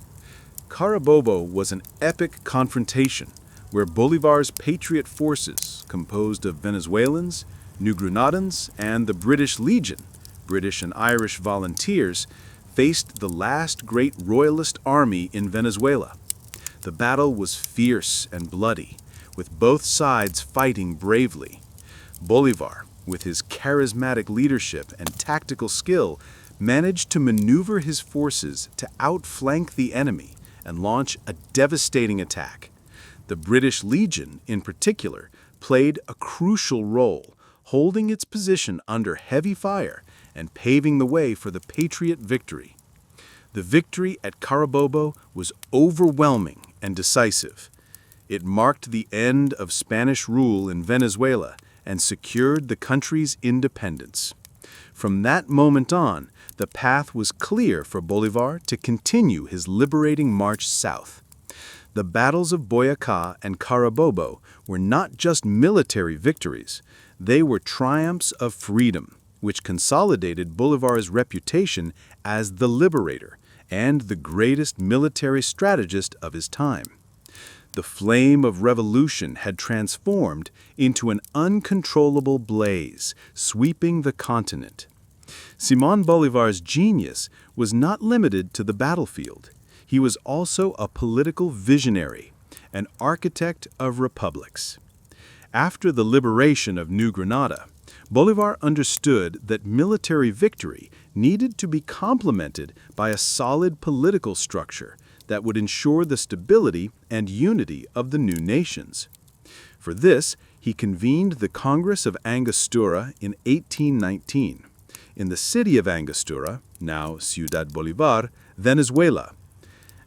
Carabobo was an epic confrontation where Bolivar's patriot forces, composed of Venezuelans, New Grenadans, and the British Legion, British and Irish volunteers, faced the last great royalist army in Venezuela. The battle was fierce and bloody, with both sides fighting bravely. Bolivar, with his charismatic leadership and tactical skill, managed to maneuver his forces to outflank the enemy and launch a devastating attack. The British Legion, in particular, played a crucial role, holding its position under heavy fire and paving the way for the Patriot victory. The victory at Carabobo was overwhelming and decisive. It marked the end of Spanish rule in Venezuela and secured the country's independence. From that moment on, the path was clear for Bolivar to continue his liberating march south. The battles of Boyacá and Carabobo were not just military victories, they were triumphs of freedom, which consolidated Bolivar's reputation as the liberator and the greatest military strategist of his time. The flame of revolution had transformed into an uncontrollable blaze, sweeping the continent. Simón Bolívar's genius was not limited to the battlefield. He was also a political visionary, an architect of republics. After the liberation of New Granada, Bolívar understood that military victory needed to be complemented by a solid political structure that would ensure the stability and unity of the new nations. For this, he convened the Congress of Angostura in 1819, in the city of Angostura, now Ciudad Bolívar, Venezuela.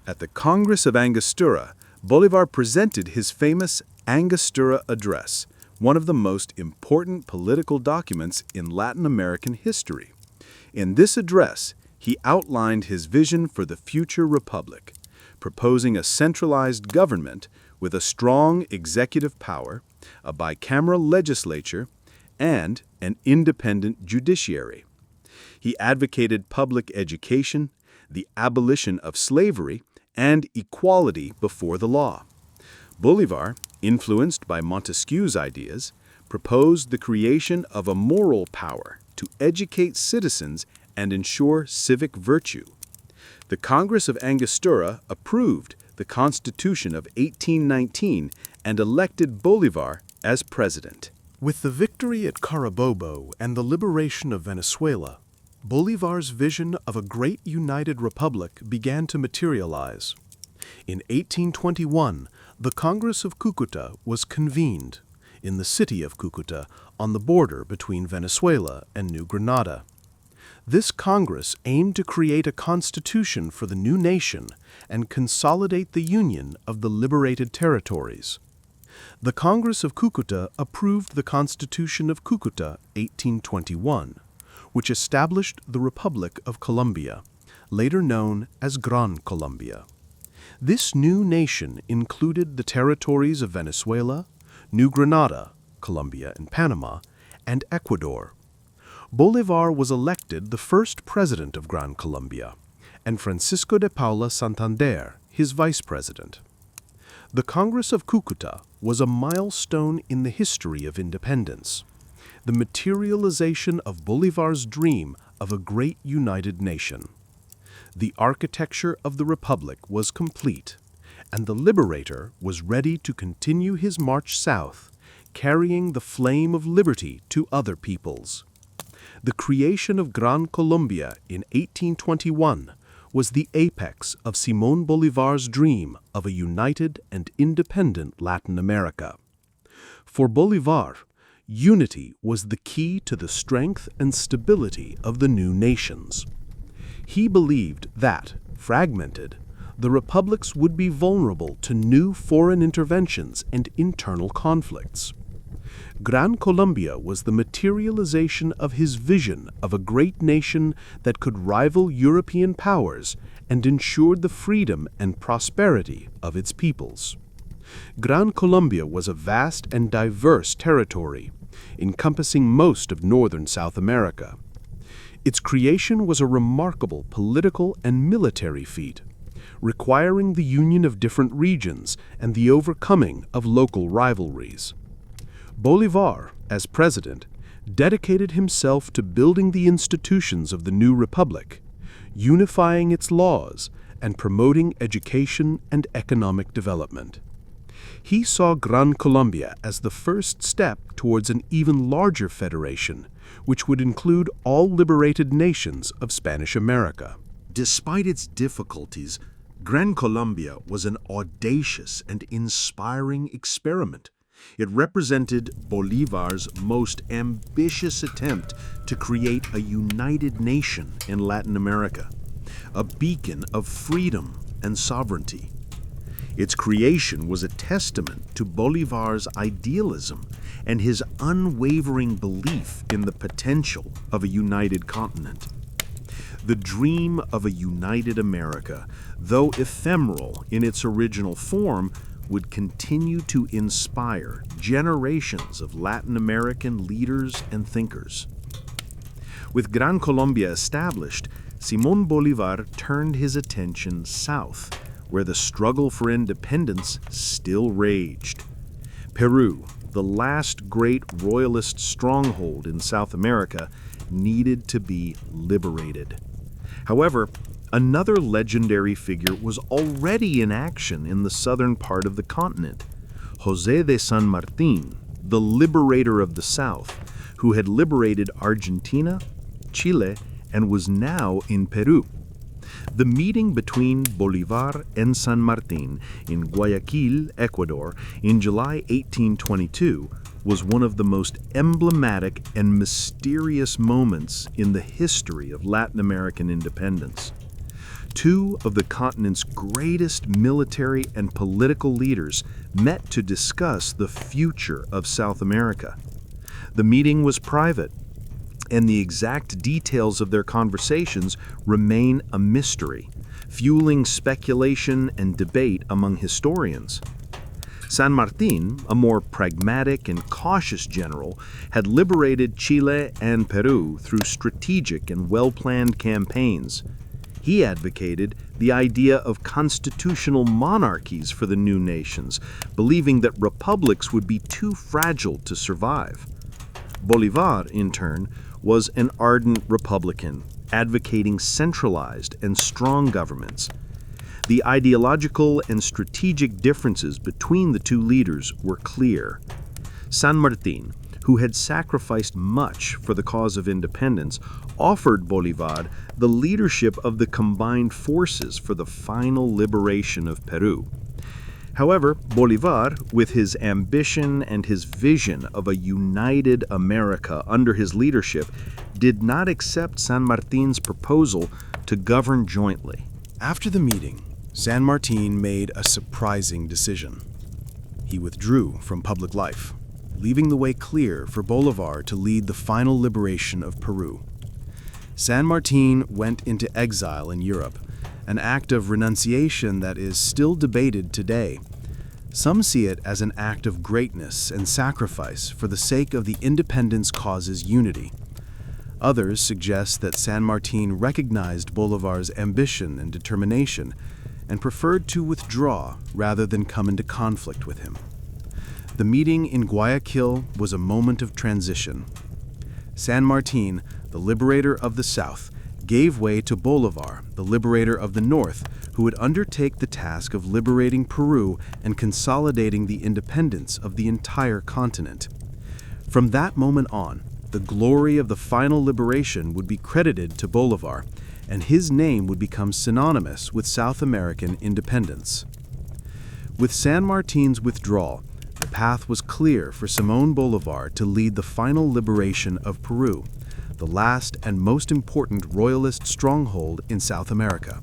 At the Congress of Angostura, Bolívar presented his famous Angostura Address, one of the most important political documents in Latin American history. In this address, he outlined his vision for the future republic, proposing a centralized government with a strong executive power, a bicameral legislature, and an independent judiciary. He advocated public education, the abolition of slavery, and equality before the law. Bolívar, influenced by Montesquieu's ideas, proposed the creation of a moral power to educate citizens and ensure civic virtue. The Congress of Angostura approved the Constitution of 1819 and elected Bolívar as president. With the victory at Carabobo and the liberation of Venezuela, Bolívar's vision of a great united republic began to materialize. In 1821, the Congress of Cúcuta was convened in the city of Cúcuta on the border between Venezuela and New Granada. This Congress aimed to create a constitution for the new nation and consolidate the union of the liberated territories. The Congress of Cúcuta approved the Constitution of Cúcuta 1821, which established the Republic of Colombia, later known as Gran Colombia. This new nation included the territories of Venezuela, New Granada, Colombia and Panama, and Ecuador. Bolívar was elected the first president of Gran Colombia, and Francisco de Paula Santander his vice president. The Congress of Cúcuta was a milestone in the history of independence, the materialization of Bolívar's dream of a great united nation. The architecture of the republic was complete, and the liberator was ready to continue his march south, carrying the flame of liberty to other peoples. The creation of Gran Colombia in 1821 was the apex of Simón Bolívar's dream of a united and independent Latin America. For Bolívar, unity was the key to the strength and stability of the new nations. He believed that, fragmented, the republics would be vulnerable to new foreign interventions and internal conflicts. Gran Colombia was the materialization of his vision of a great nation that could rival European powers and ensured the freedom and prosperity of its peoples. Gran Colombia was a vast and diverse territory, encompassing most of northern South America. Its creation was a remarkable political and military feat, requiring the union of different regions and the overcoming of local rivalries. Bolívar, as president, dedicated himself to building the institutions of the new republic, unifying its laws, and promoting education and economic development. He saw Gran Colombia as the first step towards an even larger federation, which would include all liberated nations of Spanish America. Despite its difficulties, Gran Colombia was an audacious and inspiring experiment. It represented Bolívar's most ambitious attempt to create a united nation in Latin America, a beacon of freedom and sovereignty. Its creation was a testament to Bolívar's idealism and his unwavering belief in the potential of a united continent. The dream of a united America, though ephemeral in its original form, would continue to inspire generations of Latin American leaders and thinkers. With Gran Colombia established, Simón Bolívar turned his attention south, where the struggle for independence still raged. Peru, the last great royalist stronghold in South America, needed to be liberated. However, another legendary figure was already in action in the southern part of the continent, José de San Martín, the liberator of the South, who had liberated Argentina, Chile, and was now in Peru. The meeting between Bolívar and San Martín in Guayaquil, Ecuador, in July 1822 was one of the most emblematic and mysterious moments in the history of Latin American independence. Two of the continent's greatest military and political leaders met to discuss the future of South America. The meeting was private, and the exact details of their conversations remain a mystery, fueling speculation and debate among historians. San Martín, a more pragmatic and cautious general, had liberated Chile and Peru through strategic and well-planned campaigns. He advocated the idea of constitutional monarchies for the new nations, believing that republics would be too fragile to survive. Bolívar, in turn, was an ardent Republican, advocating centralized and strong governments. The ideological and strategic differences between the two leaders were clear. San Martín, who had sacrificed much for the cause of independence, offered Bolívar the leadership of the combined forces for the final liberation of Peru. However, Bolívar, with his ambition and his vision of a united America under his leadership, did not accept San Martín's proposal to govern jointly. After the meeting, San Martín made a surprising decision. He withdrew from public life, leaving the way clear for Bolívar to lead the final liberation of Peru. San Martín went into exile in Europe, an act of renunciation that is still debated today. Some see it as an act of greatness and sacrifice for the sake of the independence cause's unity. Others suggest that San Martín recognized Bolívar's ambition and determination and preferred to withdraw rather than come into conflict with him. The meeting in Guayaquil was a moment of transition. San Martín, the liberator of the South, gave way to Bolívar, the liberator of the North, who would undertake the task of liberating Peru and consolidating the independence of the entire continent. From that moment on, the glory of the final liberation would be credited to Bolívar, and his name would become synonymous with South American independence. With San Martín's withdrawal, the path was clear for Simón Bolívar to lead the final liberation of Peru, the last and most important royalist stronghold in South America.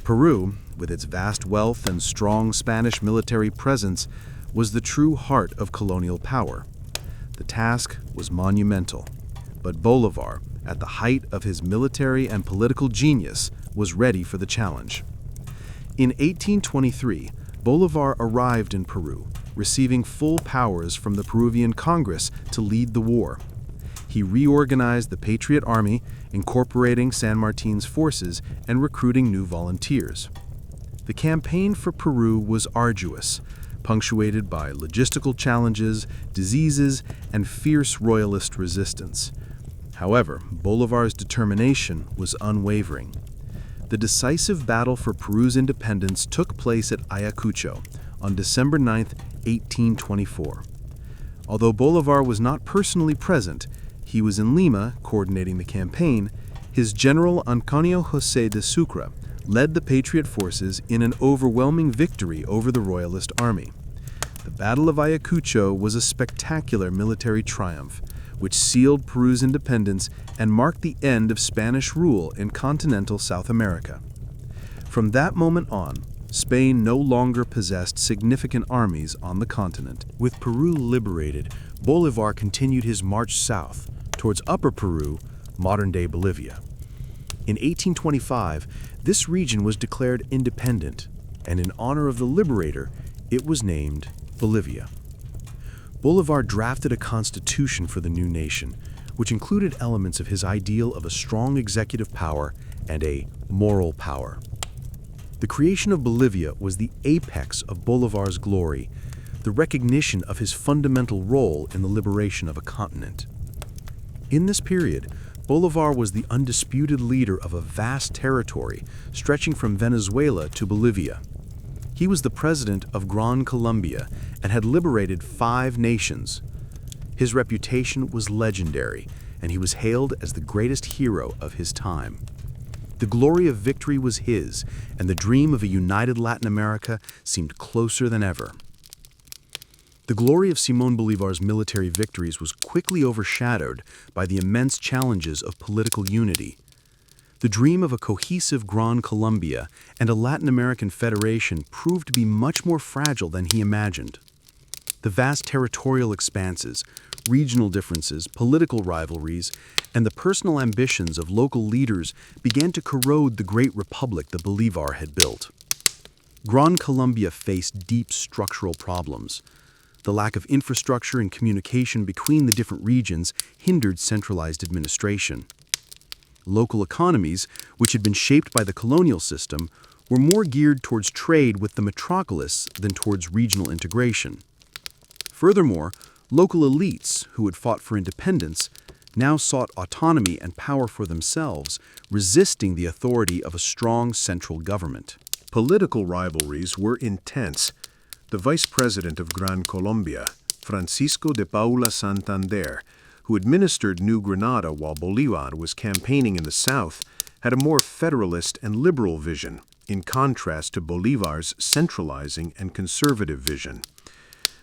Peru, with its vast wealth and strong Spanish military presence, was the true heart of colonial power. The task was monumental, but Bolívar, at the height of his military and political genius, was ready for the challenge. In 1823, Bolívar arrived in Peru, receiving full powers from the Peruvian Congress to lead the war. He reorganized the Patriot Army, incorporating San Martin's forces and recruiting new volunteers. The campaign for Peru was arduous, punctuated by logistical challenges, diseases, and fierce royalist resistance. However, Bolívar's determination was unwavering. The decisive battle for Peru's independence took place at Ayacucho on December 9, 1824. Although Bolívar was not personally present, he was in Lima coordinating the campaign. His general Antonio José de Sucre led the Patriot forces in an overwhelming victory over the Royalist army. The Battle of Ayacucho was a spectacular military triumph, which sealed Peru's independence and marked the end of Spanish rule in continental South America. From that moment on, Spain no longer possessed significant armies on the continent. With Peru liberated, Bolívar continued his march south towards Upper Peru, modern-day Bolivia. In 1825, this region was declared independent, and in honor of the liberator, it was named Bolivia. Bolívar drafted a constitution for the new nation, which included elements of his ideal of a strong executive power and a moral power. The creation of Bolivia was the apex of Bolívar's glory, the recognition of his fundamental role in the liberation of a continent. In this period, Bolívar was the undisputed leader of a vast territory stretching from Venezuela to Bolivia. He was the president of Gran Colombia and had liberated 5 nations. His reputation was legendary, and he was hailed as the greatest hero of his time. The glory of victory was his, and the dream of a united Latin America seemed closer than ever. The glory of Simón Bolívar's military victories was quickly overshadowed by the immense challenges of political unity. The dream of a cohesive Gran Colombia and a Latin American federation proved to be much more fragile than he imagined. The vast territorial expanses, regional differences, political rivalries, and the personal ambitions of local leaders began to corrode the great republic that Bolívar had built. Gran Colombia faced deep structural problems. The lack of infrastructure and communication between the different regions hindered centralized administration. Local economies, which had been shaped by the colonial system, were more geared towards trade with the metropolis than towards regional integration. Furthermore, local elites, who had fought for independence, now sought autonomy and power for themselves, resisting the authority of a strong central government. Political rivalries were intense. The vice president of Gran Colombia, Francisco de Paula Santander, who administered New Granada while Bolívar was campaigning in the south, had a more federalist and liberal vision, in contrast to Bolívar's centralizing and conservative vision.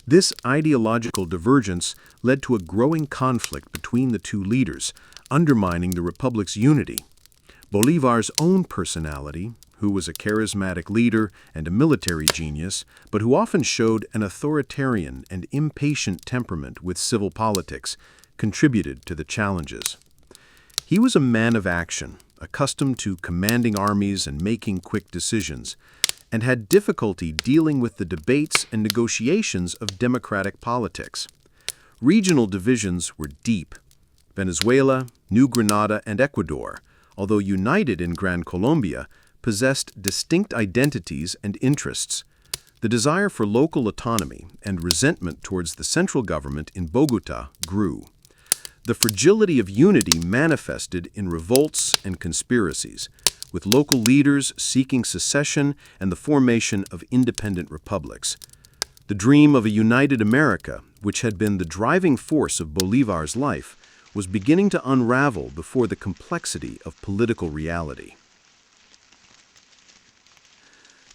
This ideological divergence led to a growing conflict between the two leaders, undermining the republic's unity. Bolívar's own personality, who was a charismatic leader and a military genius, but who often showed an authoritarian and impatient temperament with civil politics, contributed to the challenges. He was a man of action, accustomed to commanding armies and making quick decisions, and had difficulty dealing with the debates and negotiations of democratic politics. Regional divisions were deep. Venezuela, New Granada, and Ecuador, although united in Gran Colombia, possessed distinct identities and interests. The desire for local autonomy and resentment towards the central government in Bogotá grew. The fragility of unity manifested in revolts and conspiracies, with local leaders seeking secession and the formation of independent republics. The dream of a united America, which had been the driving force of Bolívar's life, was beginning to unravel before the complexity of political reality.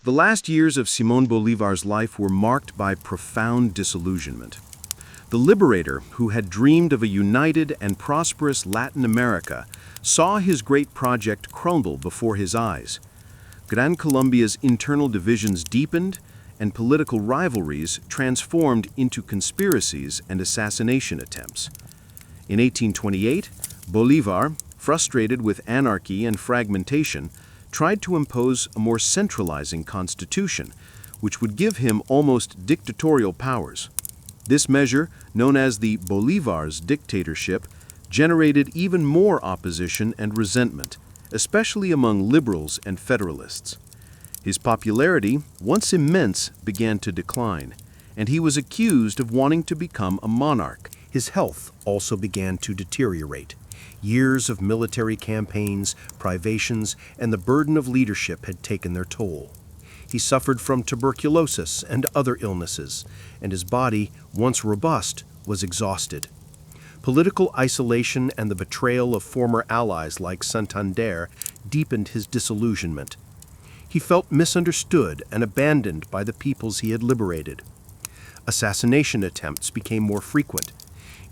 The last years of Simón Bolívar's life were marked by profound disillusionment. The liberator, who had dreamed of a united and prosperous Latin America, saw his great project crumble before his eyes. Gran Colombia's internal divisions deepened, and political rivalries transformed into conspiracies and assassination attempts. In 1828, Bolívar, frustrated with anarchy and fragmentation, tried to impose a more centralizing constitution, which would give him almost dictatorial powers. This measure, known as the Bolivar's dictatorship, generated even more opposition and resentment, especially among liberals and federalists. His popularity, once immense, began to decline, and he was accused of wanting to become a monarch. His health also began to deteriorate. Years of military campaigns, privations, and the burden of leadership had taken their toll. He suffered from tuberculosis and other illnesses, and his body, once robust, was exhausted. Political isolation and the betrayal of former allies like Santander deepened his disillusionment. He felt misunderstood and abandoned by the peoples he had liberated. Assassination attempts became more frequent.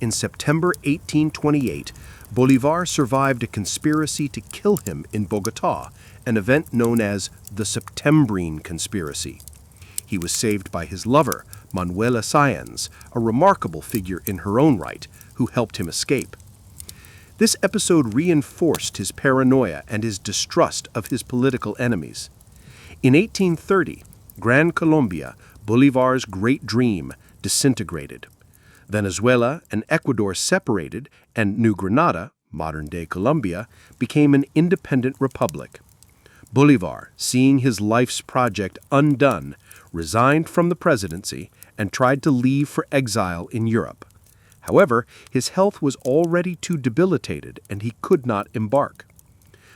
In September 1828, Bolívar survived a conspiracy to kill him in Bogotá, an event known as the Septembrine Conspiracy. He was saved by his lover, Manuela Sáenz, a remarkable figure in her own right, who helped him escape. This episode reinforced his paranoia and his distrust of his political enemies. In 1830, Gran Colombia, Bolívar's great dream, disintegrated. Venezuela and Ecuador separated, and New Granada, modern-day Colombia, became an independent republic. Bolívar, seeing his life's project undone, resigned from the presidency and tried to leave for exile in Europe. However, his health was already too debilitated and he could not embark.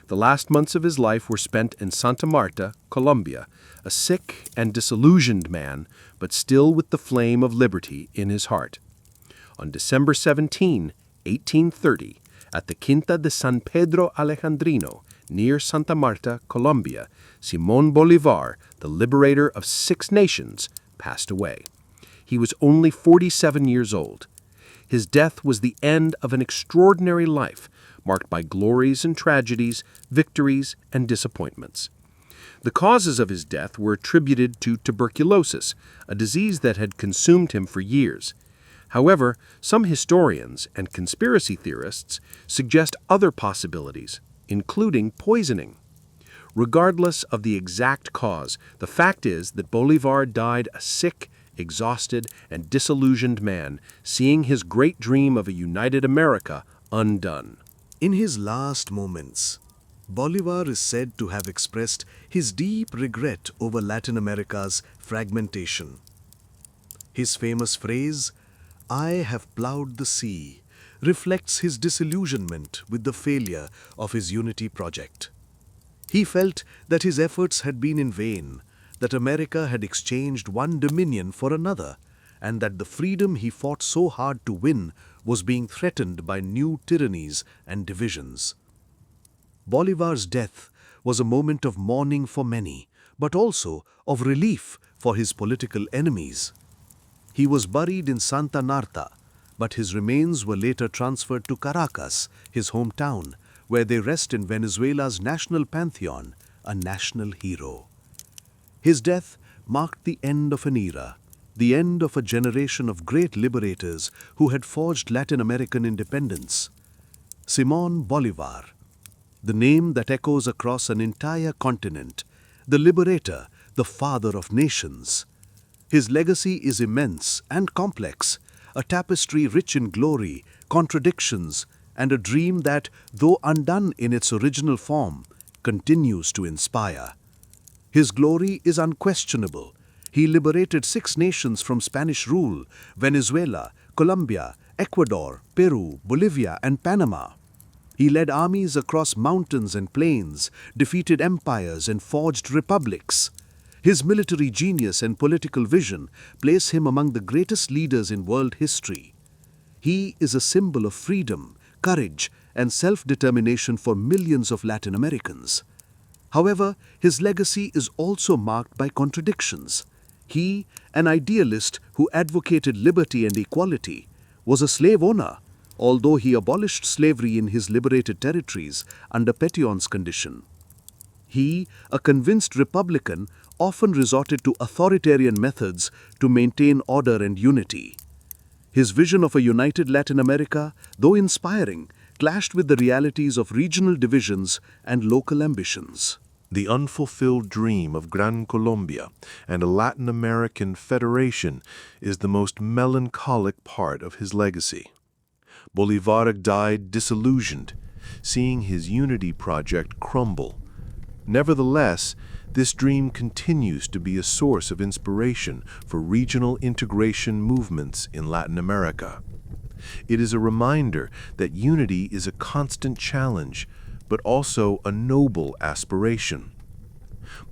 The last months of his life were spent in Santa Marta, Colombia, a sick and disillusioned man, but still with the flame of liberty in his heart. On December 17, 1830, at the Quinta de San Pedro Alejandrino, near Santa Marta, Colombia, Simón Bolívar, the liberator of 6 nations, passed away. He was only 47 years old. His death was the end of an extraordinary life, marked by glories and tragedies, victories and disappointments. The causes of his death were attributed to tuberculosis, a disease that had consumed him for years. However, some historians and conspiracy theorists suggest other possibilities, including poisoning. Regardless of the exact cause, the fact is that Bolívar died a sick, exhausted, and disillusioned man, seeing his great dream of a united America undone. In his last moments, Bolívar is said to have expressed his deep regret over Latin America's fragmentation. His famous phrase, "I have plowed the sea," reflects his disillusionment with the failure of his unity project. He felt that his efforts had been in vain, that America had exchanged one dominion for another, and that the freedom he fought so hard to win was being threatened by new tyrannies and divisions. Bolívar's death was a moment of mourning for many, but also of relief for his political enemies. He was buried in Santa Marta, but his remains were later transferred to Caracas, his hometown, where they rest in Venezuela's national pantheon, a national hero. His death marked the end of an era, the end of a generation of great liberators who had forged Latin American independence. Simón Bolívar, the name that echoes across an entire continent, the liberator, the father of nations. His legacy is immense and complex, a tapestry rich in glory, contradictions, and a dream that, though undone in its original form, continues to inspire. His glory is unquestionable. He liberated 6 nations from Spanish rule: Venezuela, Colombia, Ecuador, Peru, Bolivia, and Panama. He led armies across mountains and plains, defeated empires, and forged republics. His military genius and political vision place him among the greatest leaders in world history. He is a symbol of freedom, courage, and self-determination for millions of Latin Americans. However, his legacy is also marked by contradictions. He, an idealist who advocated liberty and equality, was a slave owner, although he abolished slavery in his liberated territories under Petion's condition. He, a convinced Republican, often resorted to authoritarian methods to maintain order and unity. His vision of a united Latin America, though inspiring, clashed with the realities of regional divisions and local ambitions. The unfulfilled dream of Gran Colombia and a Latin American federation is the most melancholic part of his legacy. Bolívar died disillusioned, seeing his unity project crumble. Nevertheless, this dream continues to be a source of inspiration for regional integration movements in Latin America. It is a reminder that unity is a constant challenge, but also a noble aspiration.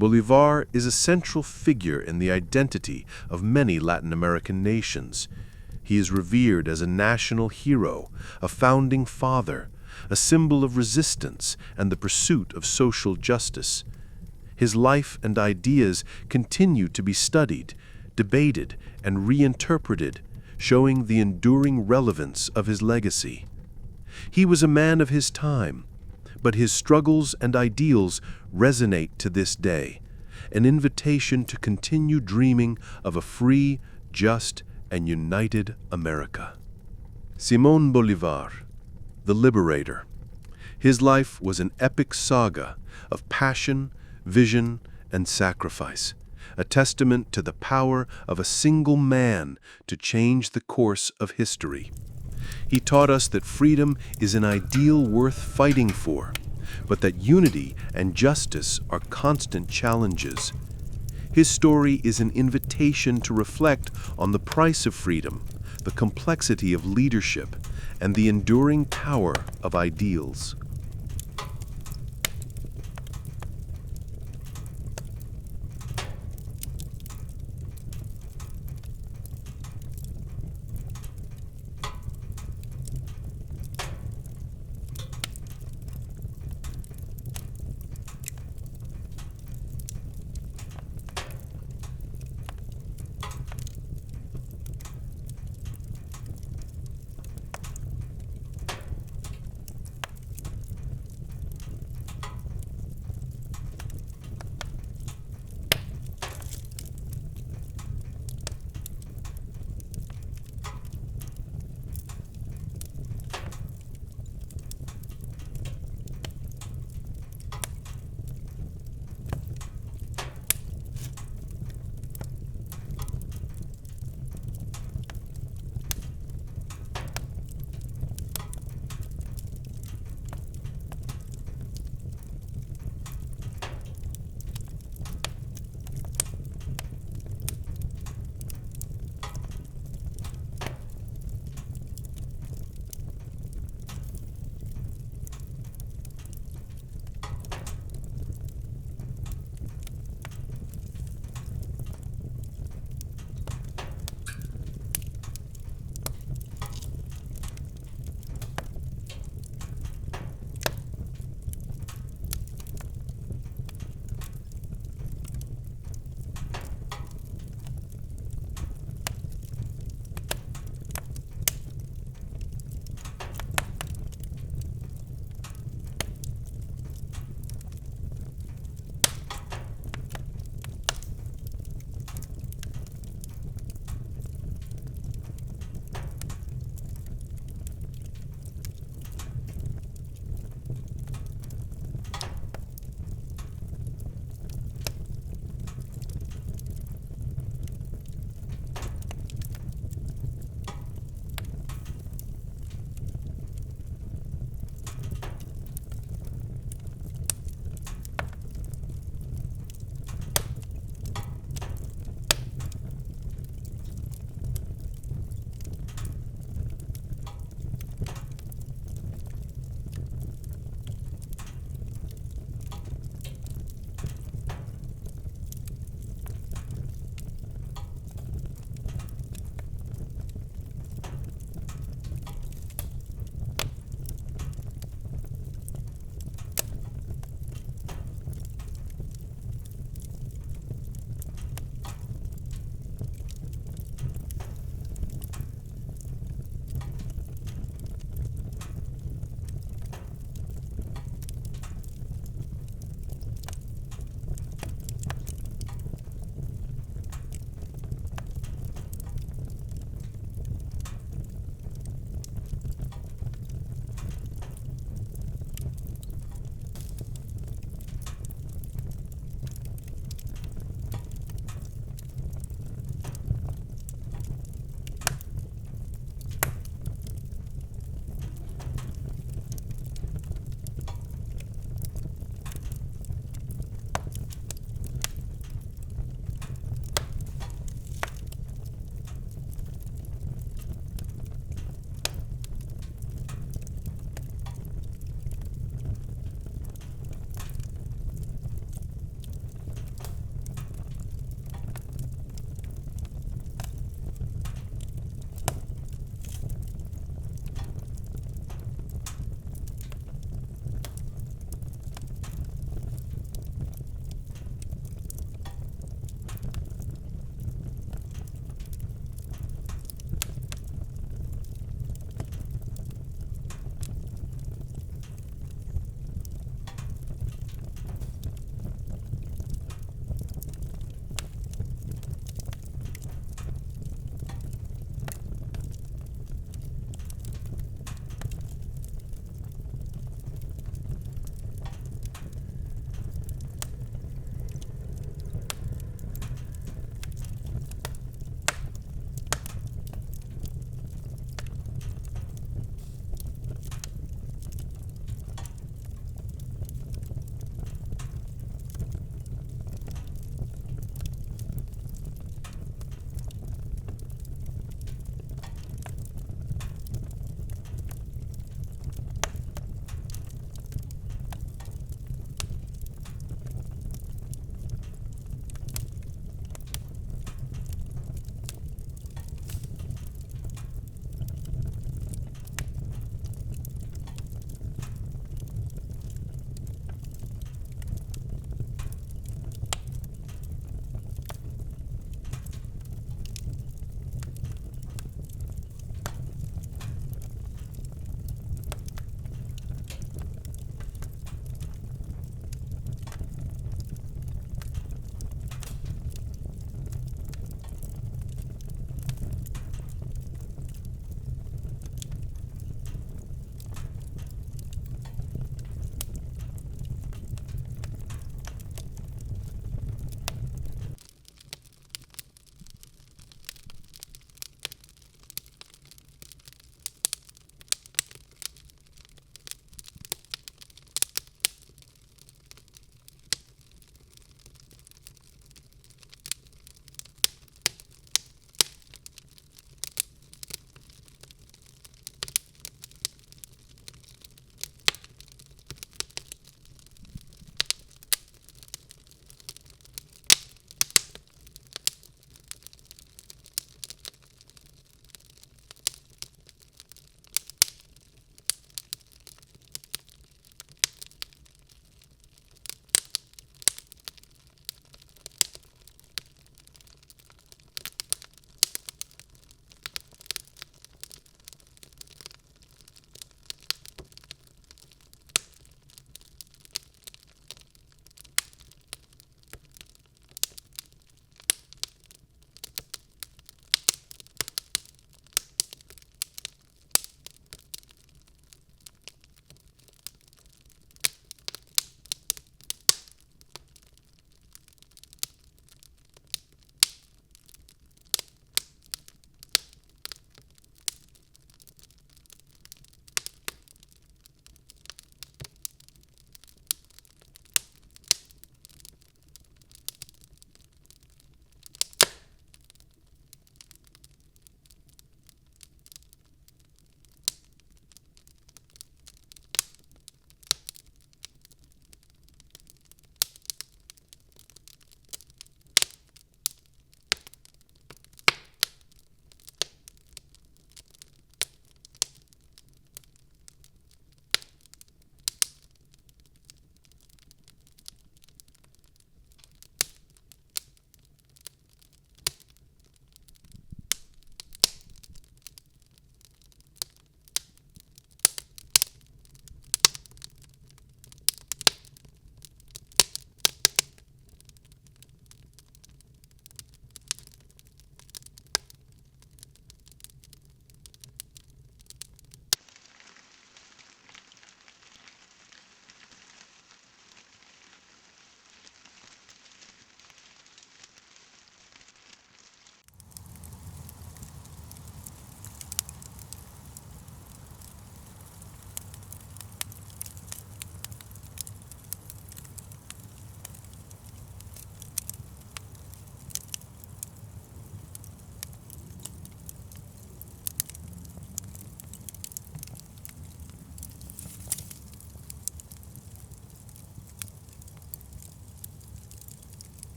Bolívar is a central figure in the identity of many Latin American nations. He is revered as a national hero, a founding father, a symbol of resistance and the pursuit of social justice. His life and ideas continue to be studied, debated, and reinterpreted, showing the enduring relevance of his legacy. He was a man of his time, but his struggles and ideals resonate to this day, an invitation to continue dreaming of a free, just, and united America. Simón Bolívar, the Liberator. His life was an epic saga of passion, vision, and sacrifice, a testament to the power of a single man to change the course of history. He taught us that freedom is an ideal worth fighting for, but that unity and justice are constant challenges. His story is an invitation to reflect on the price of freedom, the complexity of leadership, and the enduring power of ideals.